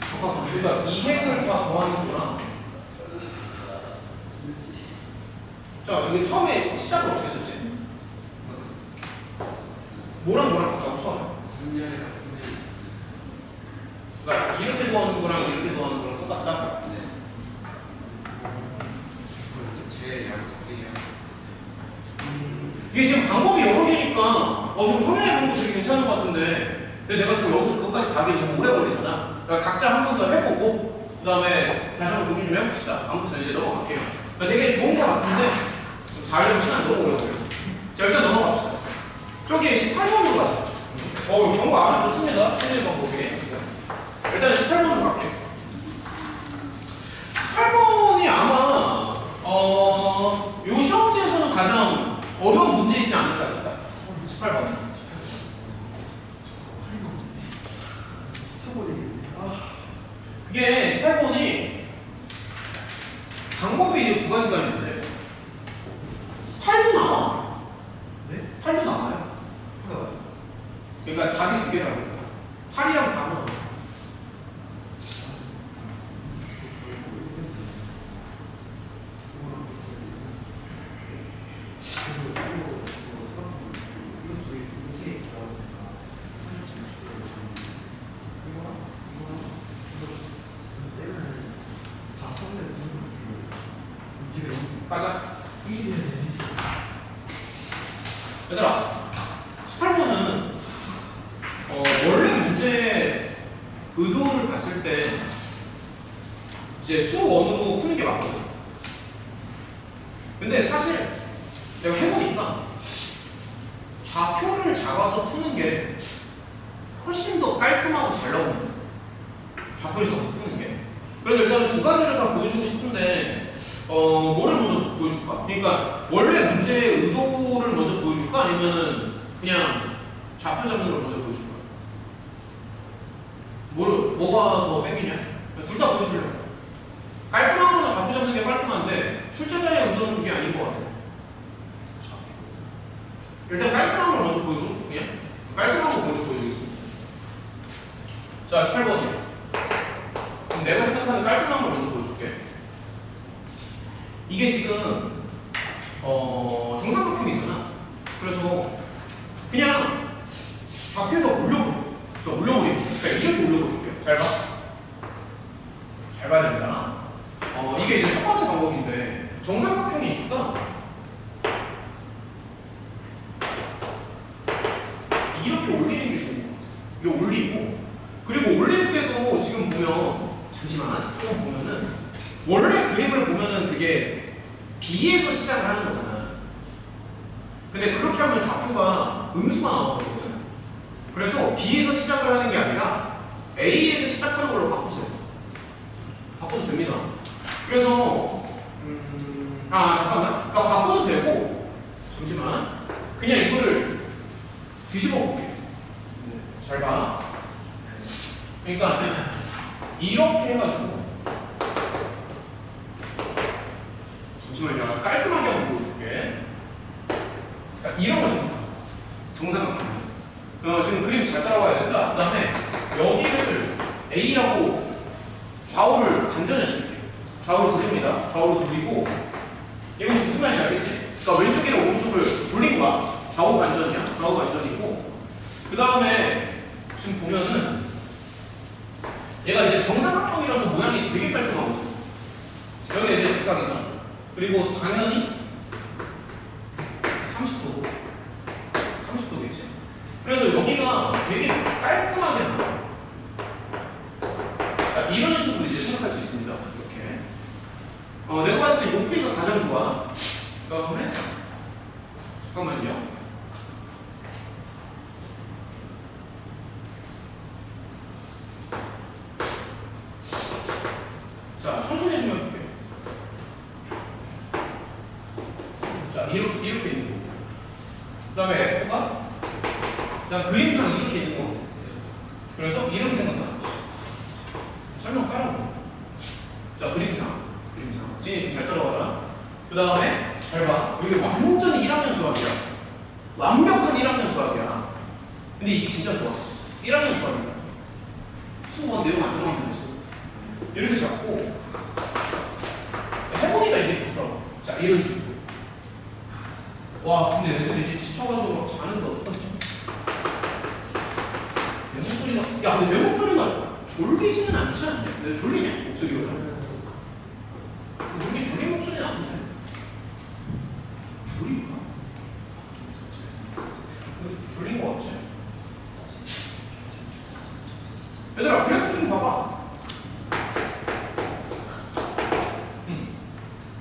잠깐만, 그러니까 이 핵을 다 더하는구나. 자, 이게 처음에 시작을 어떻게 했었지? 뭐랑 바꿔 처음에? 3열이랑 3회. 그러니까 이렇게 더하는 거랑 이렇게 더하는 거랑 똑같다? 네. 제일 얇은 A랑 이게 지금 방법이 여러 개니까 지금 성향의 방법 되게 괜찮은 것 같은데 근데 내가 지금 여기서 그것까지 다 하기 너무 오래 걸리잖아. 그러니까 각자 한 번 더 해보고 그 다음에 다시 한번 고민 좀 해봅시다. 아무튼 이제 넘어갈게요. 그러니까 되게 좋은 것 같은데 다 하려면 시간 너무 오래 걸려. 자, 일단 넘어갑시다. 저기 18번으로 가자. 방법 아주 좋습니다. 틀린 방법이. 일단 18번으로 갈게요. 18번이 아마 요 시험지에서는 가장 어려운 문제이지 않을까 싶다. 18번. 그게 18번이 방법이 이제 두 가지가 있는데 8도 나와. 네? 8도 나와요. 그러니까 답이 두 개라고. 8이랑 4는 나와요. 맞아. 얘들아, 18번은 원래 문제 의도를 봤을 때 이제 수원으로 푸는 게 맞거든. 근데 사실 내가 해보니까 좌표를 잡아서 푸는 게 훨씬 더 깔끔하고 잘 나오거든. 좌표를 잡아서 푸는 게. 그래서 일단은 두 가지를 다 보여주고 싶은데 뭐를 먼저 보여줄까? 그러니까 원래 문제의 의도를 먼저 보여줄까? 아니면은 그냥 좌표 잡는 걸 먼저 보여줄까? 뭐가 더 땡기냐? 둘 다 보여줄래? 깔끔한 거는 좌표 잡는 게 깔끔한데 출제자의 의도는 그게 아닌 것 같아. 일단 깔끔한 걸 먼저 보여줘. 그냥 깔끔한 거 먼저 보여주겠습니다. 지금 정삼각형이잖아. 그래서 그냥 좌표에다 올려버려. 저 올려버리고. 그러니까 이렇게 올려버릴게요. 잘 봐. 잘 봐야 됩니다. 이게 이제 첫 번째 방법인데 정삼각형이니까 이렇게 올리는 게 좋은 것 같아요. 이거 올리고 그리고 올릴 때도 지금 보면 잠시만 조금 보면은 원래 그림을 보면은 그게 B에서 시작을 하는 거잖아. 근데 그렇게 하면 좌표가 음수가 나오거든. 그래서 B에서 시작을 하는 게 아니라 A에서 시작하는 걸로 바꾸세요. 바꿔도 됩니다. 그래서 잠깐만. 그러니까 바꿔도 되고 잠시만 그냥 이거를 뒤집어 볼게요. 잘 봐. 그러니까 이렇게 해가지고 잠시만요. 아주 깔끔하게 한번 보여줄게. 그러니까 이런 거 생각해. 정삼각형. 지금 그림 잘 따라와야 된다. 그 다음에 여기를 A라고 좌우를 반전을 시킬게요. 좌우로 돌립니다. 좌우로 돌리고 이거 무슨 말인지 알겠지? 그러니까 왼쪽이랑 오른쪽을 돌린 거야. 좌우 반전이야. 좌우 반전이고 그 다음에 지금 보면은 얘가 이제 정삼각형이라서 모양이 되게 깔끔하거든. 여기 이제 직각이잖아. 그리고 당연히 30도겠지. 그래서 여기가 되게 깔끔하게 나와. 자, 이런 식으로 이제 생각할 수 있습니다. 이렇게. 내가 봤을 때 이 풀이가 가장 좋아. 그 다음에 잠깐만요. 자, 천천히 해주면 볼게요. 자, 이렇게 있는 거. 그 다음에 F가 그다음 그림상 이렇게 있는 거. 그래서 이렇게 생각나. 설명 깔아보. 자, 그림상. 진이 지금 잘 따라와라. 그 다음에 잘 봐. 여기 완전히 1학년 수학이야. 완벽한 1학년 수학이야. 근데 이게 진짜 좋아. 1학년 수학이야. 수학 내용 안 들어가면 되지. 이렇게 잡고 해보니까 이게 좋더라고. 자, 이런 식으로. 와, 근데 애들 이제 지쳐가지고 막 자는데 어떡하지? 내 목소리가, 야, 근데 내 목소리가 졸리지는 않지 않냐? 내 졸리냐? 목소리가 좀. 여기 졸린 목소리는 아니네. 졸린가? 졸린 거 같지? 얘들아, 그래프 좀 봐봐.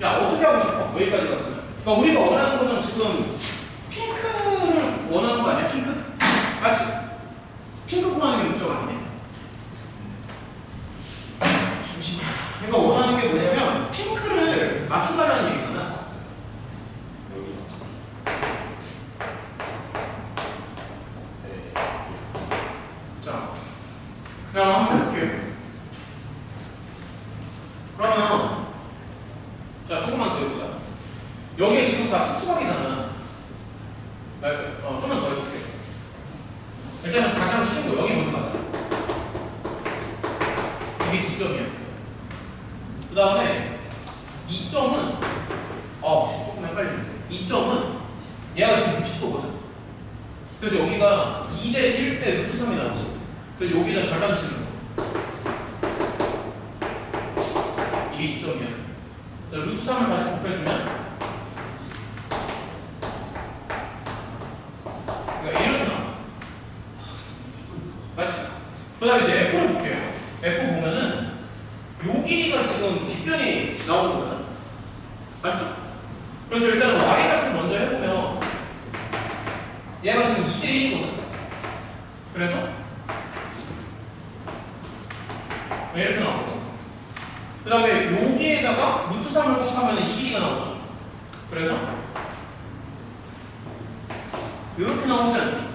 야, 어떻게 하고 싶어? 여기까지 갔으면. 그러니까 우리가 원하는 거는 지금 핑크를 원하는 거 아니야? 핑크? 맞지? 핑크 구하는 게 목적 아니냐? 잠시만. 그러니까 원하는 게 뭐냐면 핑크를 맞춰달라는 얘기잖아. 자, 한번 해볼게요. 그러면 자, 조금만 더 해보자. 여기에 지금 다 특수각이잖아. 좀만 더 해볼게. 일단은 가장 쉬운 거 여기 먼저 가자. 이게 D점이야. 그 다음에 이 점은 조금 헷갈리는데 이 점은 얘가 지금 60도거든. 그래서 여기가 2대 1대 루트 3이 나오지. 그래서 여기다 절반 치는 거. 이게 2점이야. 루트 3을 다시 곱해주면 그러니까 이렇게 나와. 맞지? 그 다음에 이제 F를 볼게요. F 보면은 요 길이가 지금 빗변이 나오는 거잖아. 맞죠? 그래서 일단은 Y좌표 먼저 해보면 얘가 지금 2대 1이거든. 그래서 이렇게 나오고 그 다음에 여기에다가 루트 3을 곱하면 이 길이가 나오죠. 그래서 이렇게 나오지 않니?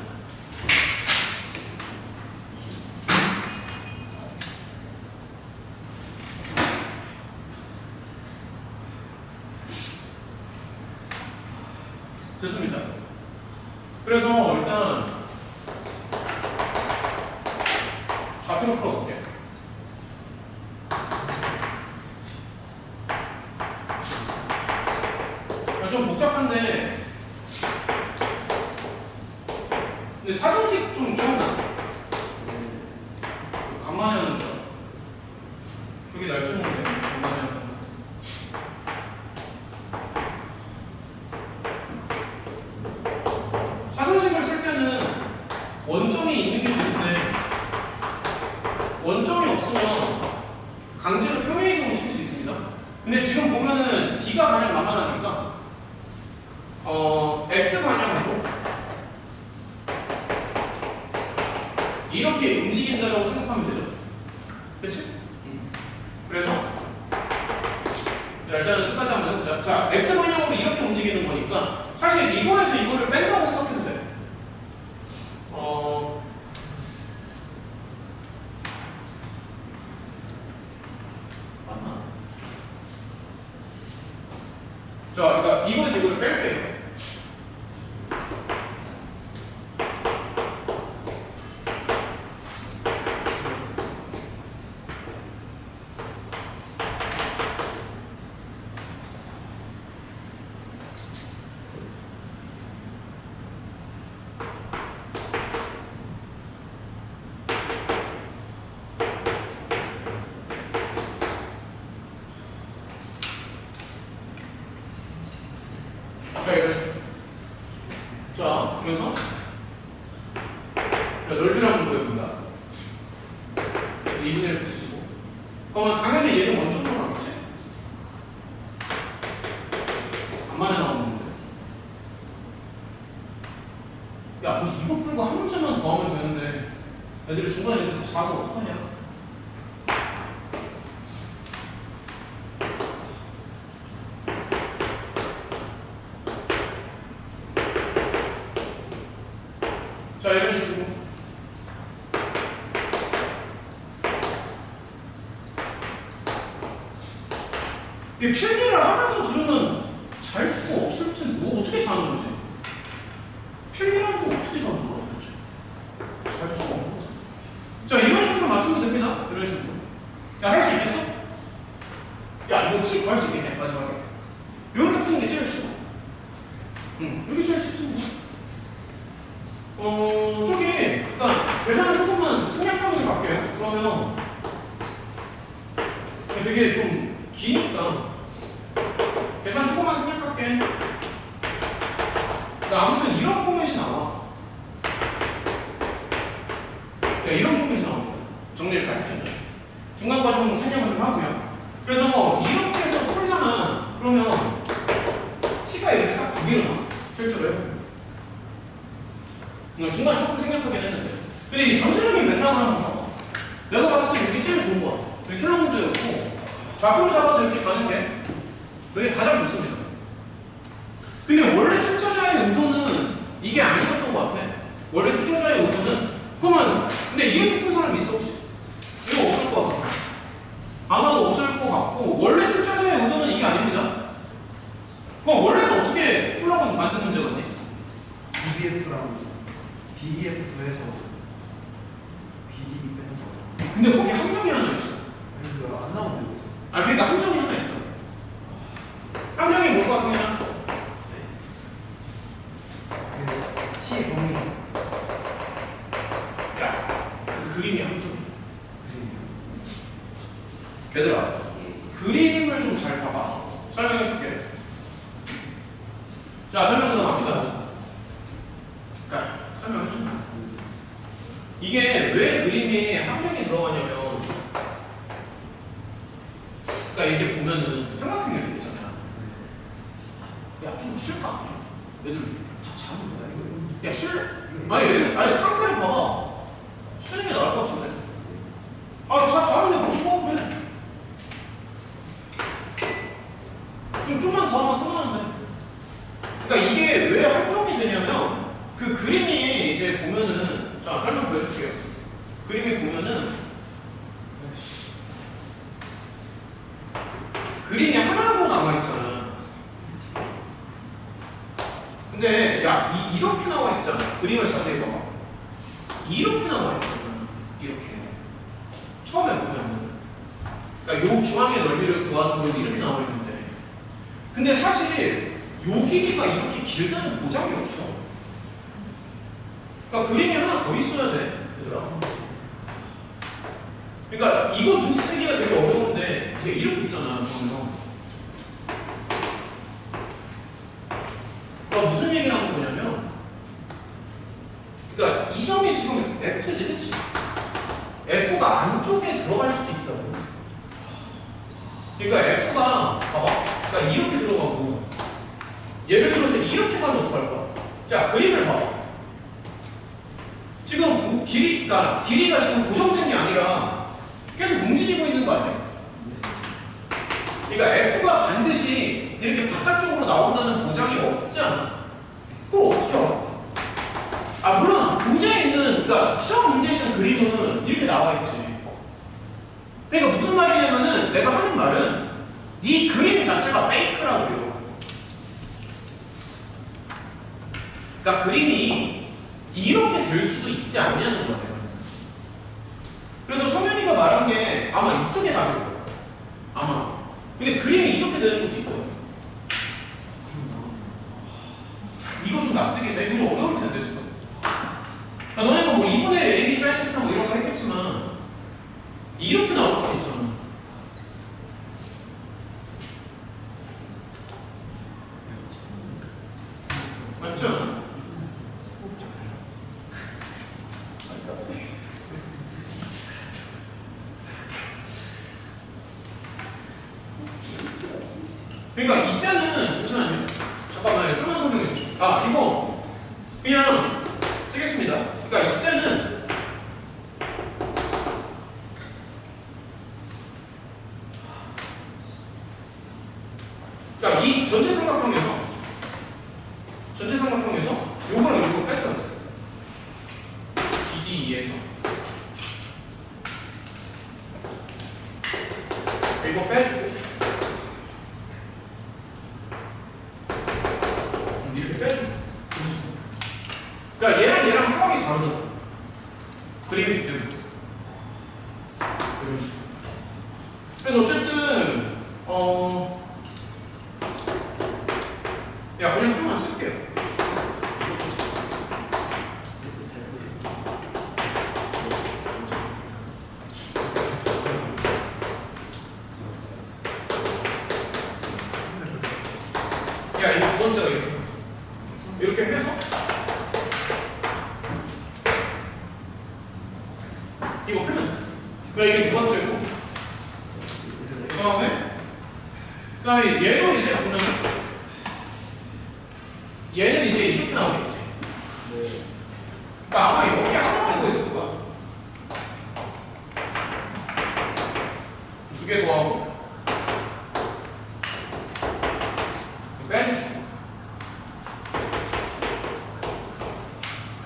됐습니다. 그래서 일단 좌표로 풀어볼게요. 좀 복잡한데 근데 사정식 좀 기억나? 간만에 하는 거야. 그게 날짜인데 간만에 하는 거. 사정식을 쓸 때는 원점이 있는 게 좋은데 원점이 없으면 강제로 평행이동을 시킬 수 있습니다. 근데 지금 보면은 D가 가장 만만하니까 X 방향으로 이렇게 움직인다고 생각하면 되죠. 그치? 그래서 일단은 끝까지 한번 해보자. 자, X 방향으로 이렇게 움직이는 거니까 사실 이거에서 이거를 뺀다고 생각해도 돼. 맞나? 자, 그러니까 이거에서 이거를 뺄게요. 자, 이런 식으로. 자, 그래서 넓이를 한번 구해본다. 2분의 1 붙이시고. 그러면 당연히 얘는 원점으로 나오겠지? 간만에 나오는데. 야, 근데 이거 풀고 한 문제만 더 하면 되는데 애들이 중간에 이렇게 다 자서 어떡하냐? 자, 이런 식으로. 이 필기를 하면서 들으면 잘 수가 없을 텐데, 뭐 어떻게 자는 거지? 필기라는 거 어떻게 자는 거야, 도대체? 잘 수가 없는 거지. 자, 이런 식으로 맞추면 됩니다. 이런 식으로. 야, 할 수 있겠어? 야, 이거 T 구할 수 있겠냐, 마지막에? 이렇게 푸는 게 제일 쉬워. 여기 제일 쉽습니다. 저기, 그러니까 계산을 조금만 생략하면서 갈게요. 그러면 되게 좀 기니까 계산 조금만 생략할게. 아무튼 이런 포맷이 나와. 그러니까 이런 포맷이 나온 거야. 정리를 다 해준다. 중간 과정 생략을 좀 하고요. 그래서 이렇게 해서 풀잖아. 그러면 T가 이렇게 딱 두 개로 나와. 실제로 해보면. 중간 조금 생각하긴 했는데. 근데 이 전체적인 맥락을 한번 봐봐. 내가 봤을 때 이게 제일 좋은 것 같아. 이렇게 하는 문제였고, 좌표를 잡아서 이렇게 가는 게 이게 가장 좋습니다. 근데 원래 출제자의 의도는 이게 아니었던 것 같아. 원래 출제자의 의도는 그러면 근데 이렇게 푼 사람이 있어 혹시? 이거 없을 것 같아. 아마도 없을 것 같고 원래 출제자의 의도는 이게 아닙니다. 그럼 원래는 어떻게 풀라고 만든 문제거든요? BBF랑 BEF 더해서 BD 빼는 거. 근데 거기 함정이 하나 있어. 아니 근데 안 나오는데 여기서. 아 그러니까 함정이 하나 있다. 함정이 뭘까 성현아? 그 T의 범위 야, 그 그림이 함정이야. 그림이요. 얘들아, 그림을 좀 잘 봐봐. 설명해 줄게. 자, 설명 들어갑니다. 그러니까 설명해 준다. 이게 왜 그림에 함정이 들어가냐면, 그러니까 이렇게 보면은 삼각형이 있잖아. 야, 좀 쉴까? 애들 다 자는 거야 이거. 야, 쉴? 아니, 애들 아니 상태를 봐봐. 쉬는 게 나을 것 같은데. 아니 다 자는데 뭐 수업을 해? 좀만 더 하면 끝나는데. 그러니까 이게 왜 함정이 되냐면 그 그림이 이제 보면은 자 설명 보여줄게요. 그림이 보면은 그림이 하나로 나와 있잖아. 근데 야 이렇게 나와 있잖아. 그림을 자세히 봐봐. 이렇게 나와 있잖아. 이렇게 처음에 보면은 그러니까 요 중앙의 넓이를 구하는 거 이렇게 나와 있는데. 근데 사실 요 길이가 이렇게 길다는 보장이 없어. 그러니까 그림이 하나 더 있어야 돼, 얘들아. 그러니까 이거 눈치채기가 되게 어려운데 이게 이렇게 있잖아, 그러면. 그러니까 무슨 얘기를 하는 거냐면, 그러니까 이 점이 지금 F지, 그치? F가 안쪽에 들어갈 수도 있다고. 그러니까 F가 봐봐, 그러니까 이렇게 들어가고 예를 들어서 이렇게 가면 어떡할 거야? 자, 그림을 봐봐. 지금 길이가 지금 고정된 게 아니라 계속 움직이고 있는 거 아니야? 그러니까 F가 반드시 이렇게 바깥쪽으로 나온다는 보장이 없지 않아. 그걸 어떻게 알아? 아, 물론 교재에 있는, 그러니까 시험 문제에 있는 그림은 이렇게 나와 있지. 그러니까 무슨 말이냐면은 내가 하는 말은 이 그림 자체가 페이크라고요. 그러니까 그림이 이렇게 될 수도 있지 않냐는 거예요. 그래서 성현이가 말한 게 아마 이쪽에 답일 거예요. 아마. 근데 그림이 이렇게 되는 것도 있거든. 이거 좀 납득이 돼? 이거 어려울 텐데 지금. 아, 너네가 뭐 이번에 AB 사인 뭐 이런 거 했겠지만 이렇게 나올 수도 있잖아. 맞죠? 그러니까 이때는 잠시만요. 잠깐만요. 좀만 설명해 줄게요. 아, 이거 그냥 쓰겠습니다. 그러니까 이때는 그러니까 이 전체 삼각형에서 요거랑 요거 빼줘야 돼. BD2에서 이거 빼주고 이렇게 빼주고. 그러니까 얘랑 상황이 다르다. 그림이 두 개로. 이런 식으로. 그래서 어쨌든 야, 그냥 좀만 쓸게요. 야, 이거 두 번째가 이렇게 해서 이거 풀면 돼. 그러니까 이게 두 번째고, 그다음에 얘도 이제 보면 얘는 이제 이렇게 나오겠지. 그러니까 아마 여기 하나 빼고 있을 거야. 두 개 더하고 빼주시고.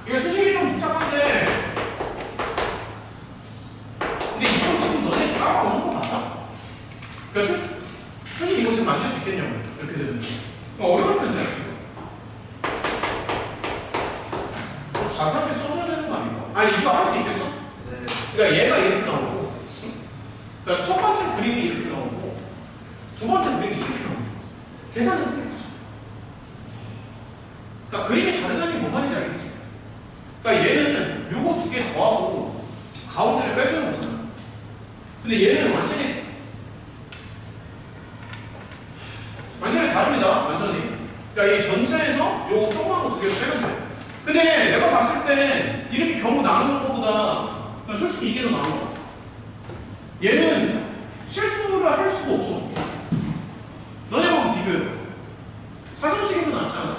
이거 수식이 좀 복잡한데, 근데 이거 지금 너네 따라오는 거 맞아? 그러니까 수식 이거 지금 만들 수 있겠냐고. 이렇게 되는 거 어려울 텐데 지금. 자세하게 써줘야 되는 거 아닌가? 아니, 이거 할 수 있겠어? 네. 그러니까 얘가 이렇게 나오고, 그러니까 첫 번째 그림이 이렇게 나오고, 두 번째 그림이 이렇게 나오고. 계산해서 생각하자. 그러니까 그림이 다르다는 게 뭔 말인지 알겠지? 그러니까 얘는 요거 두 개 더하고 가운데를 빼주는 거잖아. 근데 얘는 완전히 다릅니다. 완전히. 그러니까 이 전체에서 요거 조그만 거 두 개를 빼면 돼. 근데 내가 봤을 때 이렇게 경우 나누는 것보다 그냥 솔직히 이게 더 나은 거 같아. 얘는 실수를 할 수가 없어. 너네가 한번 비교해. 사선식이 더 낫지 않아?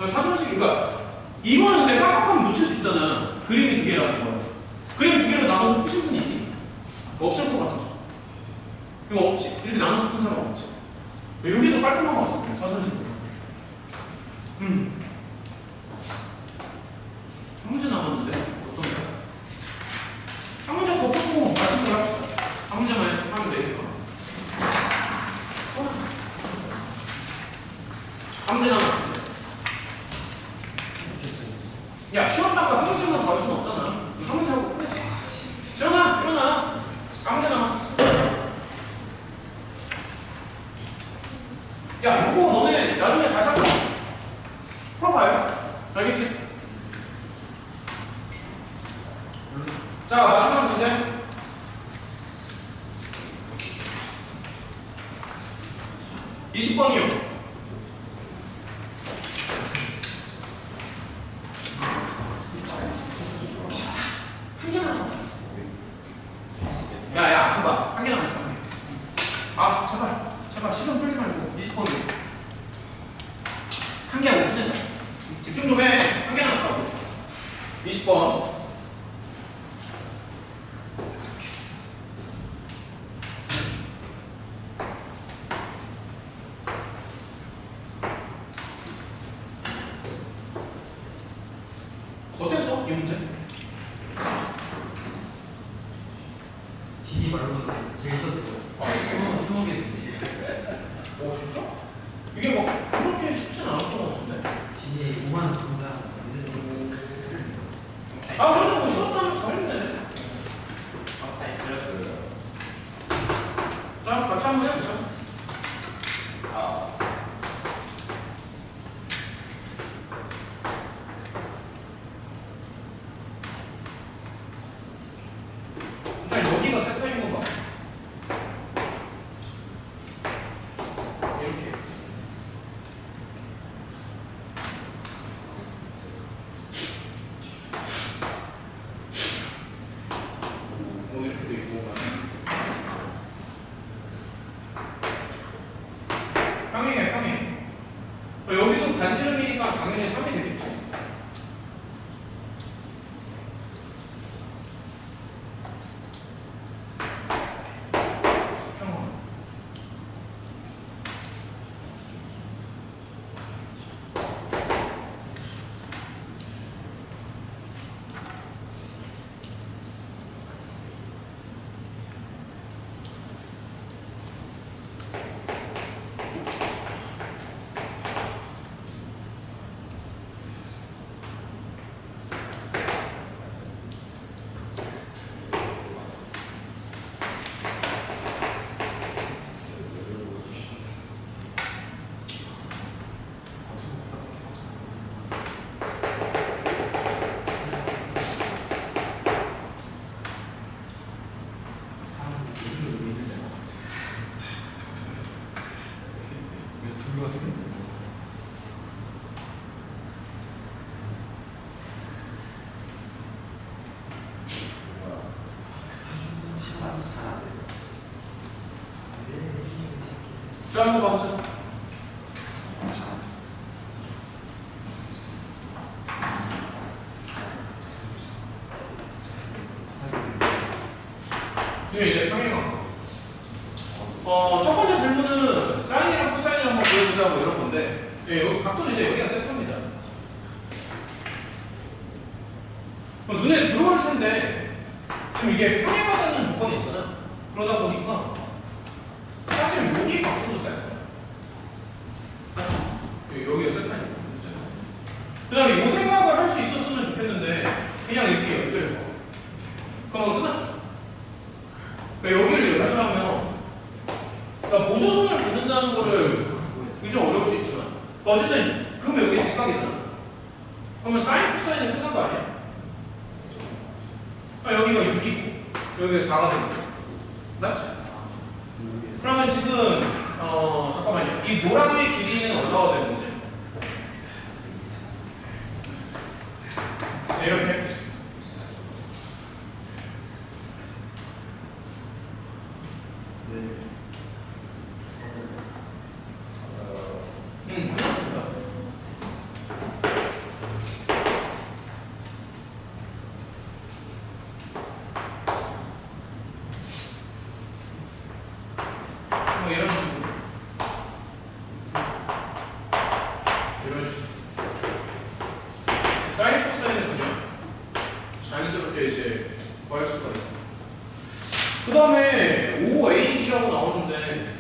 사선식, 그러니까 이거는 근데 깜빡하면 놓칠 수 있잖아. 그림이 두 개라는 거. 그림 두 개로 나눠서 푸신 분이 있니? 없을 것 같아서. 이거 없지? 이렇게 나눠서 푼 사람 없지? 여기 더 깔끔한 거 같습니다. 사선식으로. 한 문제 남았는데 어떤가요? 한 문제 더 풀고 마지막으로 합시다. 한 문제만 해서 하면 되니까. 한 문제 남았습니다. 야, 쉬었다가 한 문제만 더 할 수는 없잖아. 한 문제 하고 끝내지. 일어나. 한 문제 남았어. 야, 이거 너네 나중에 문제 다시 한번 풀어봐요. 알겠지? 자, 마지막 문제. (20번이요) 한 개 남았어. 야, 그거 봐. 한 개 남았어. 아, 제발 시선 끌지 말고 20번이요. 한 개 하고 끝내자. 집중 좀 해. 한 개 남았다고. 20번. 어땠어? 이 문제? 진이 말로는 제일 좋고 스무 개 중지. 오, 진짜? 이게 막 그렇게 쉽진 않을 것 같은데? 진이 5만 동자. 아, 그래도 뭐 쉬웠다면 잘했네. 잘 들었어요. 자, 같이 한번 해보자. 아. 일단 여기가 세타인 건가? 이렇게. 뭐 이렇게 돼 있고. 평행이야, 평행. 여기도 반지름이니까 당연히 3이 되겠지. 수평은. 무슨 의미 있는지 알아? 왜 둘과 되는지 몰라. 자, 한번 가보자. 이게 이제 평행한 거. 첫 번째 질문은 사인이랑 코사인을 한번 보여보자 뭐 이런 건데, 예, 여기 각도는 이제 여기가 세타입니다. 눈에 들어올 텐데 지금 이게 평행하다는 조건이 있잖아. 그러다 보니까 사실 여기 각도도 세타야. 맞죠? 여기가 세타니까. 그 다음에 이 생각을 할 수 있었으면 좋겠는데 그냥 이렇게 연결해. 그러면 끝났죠. 그러니까 여기를 연결하면, 그러니까 보조선을 붙는다는 거를 이게 좀 어려울 수 있지만 어쨌든 그러면 여기 직각이잖아. 그러면 사인 코사인은 끝난 거 아니야? 여기가 6이고 여기가 4가 되겠죠. 맞지? 그러면 지금 잠깐만요. 이 노랑의 길이는 얼마가 되는 거지? 네, 이렇게. 네. 그렇습니다. 뭐 이런 식으로. 이런 식으로. 사인 코사인은 그냥 자연스럽게 이제 구할 수가 있고. 그 다음에 OAD라고 나오는데,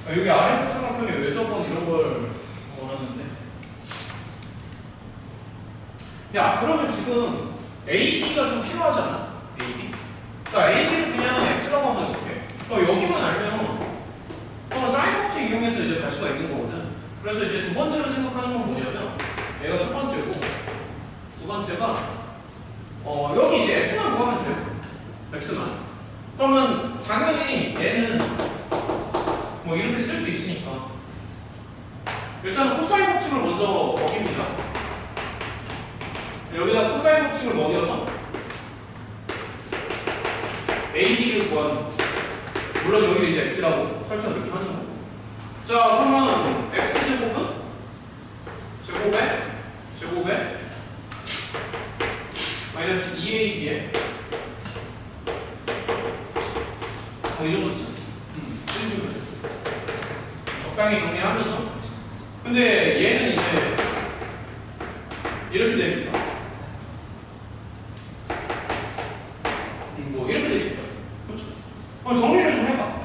여기 아래쪽 삼각형에 외접원 이런 걸 원하는데, 야, 그러면 지금 AD가 좀 필요하지 않아? AD? 그러니까 AD를 그냥 X라고 하면 이렇게. 여기만 알면 사인 법칙 이용해서 이제 갈 수가 있는 거거든. 그래서 이제 두 번째로 생각하는 건 뭐냐면 얘가 첫 번째고 두 번째가 여기 이제 x만 구하면 돼요. x만. 그러면 당연히 얘는 뭐 이렇게 쓸 수 있으니까 일단은 코사인 법칙을 먼저 먹입니다. 여기다 코사인 법칙을 먹여서 AD를 구하는 거. 물론 여기를 이제 x라고 설정 이렇게 하는 거고. 자, 그러면 x제곱은 제곱에 마이너스 2ab에 이 정도 있죠? 해주시면 돼요. 적당히 정리하면서. 근데 얘는 이제 이렇게 됩니다. 뭐 이렇게 되겠죠? 그렇죠? 그럼 정리를 좀 해봐.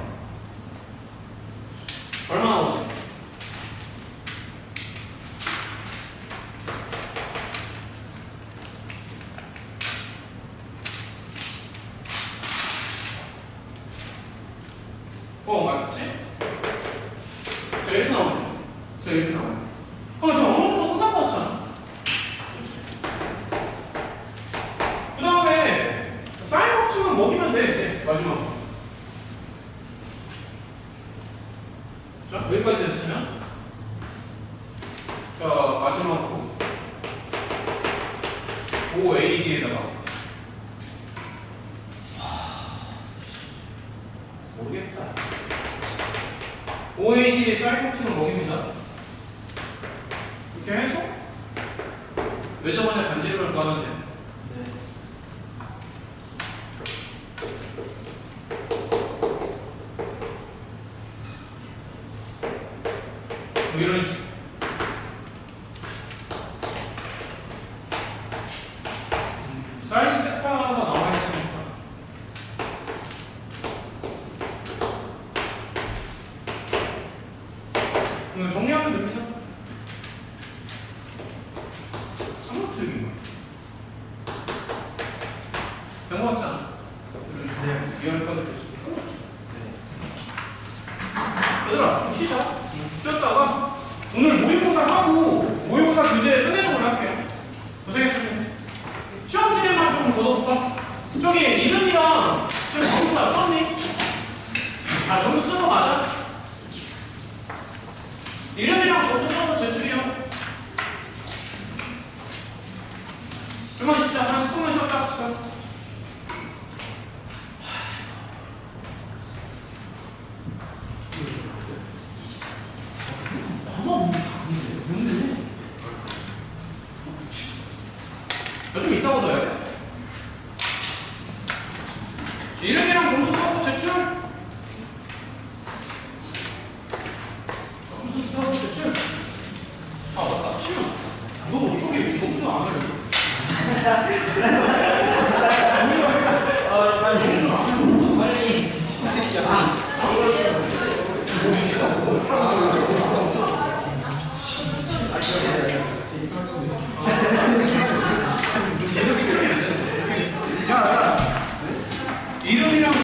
얼마 나오지? 맞지? 자, 이렇게 나오네. 자, 이렇게 나오네. 저 어느 정도 끝난 거 같잖아. 그렇지? 그 다음에 사인 법칙은 먹이면 돼, 이제. 마지막으로. 자, 여기까지 됐으면. 자, 마지막으로. 5AD에다가. 모르겠다. 5AD의 사인 법칙을 먹입니다. 이렇게 해서 외접원의 반지름을 구하면 돼. 뭐 이런 식으로. 사인 세타가 나와 있으니까. 이거 정리하면 됩니다. 삼각형인가? 된거 같지 않아? 이런 식으로. 이해할까지 됐으니까. 얘들아, 좀 쉬자. 쉬었다가 오늘 모의고사 하고 모의고사 교재 끝내는 걸로 할게요. 고생했습니다. 시험 진행만 좀 걷어볼까? 저기 이름이랑 저기 점수 다 썼니? 아, 점수 쓴 거 맞아? 이름이랑 점수 써서 제출이요. 좀만 쉬자. 한 10분만 쉬었다 합시다. 좀 이따가 더 해. 이름이랑 점수 써서 제출. 점수 써서 제출. 아, 맞다. 시험. 너 저기 점수 안 알려줘.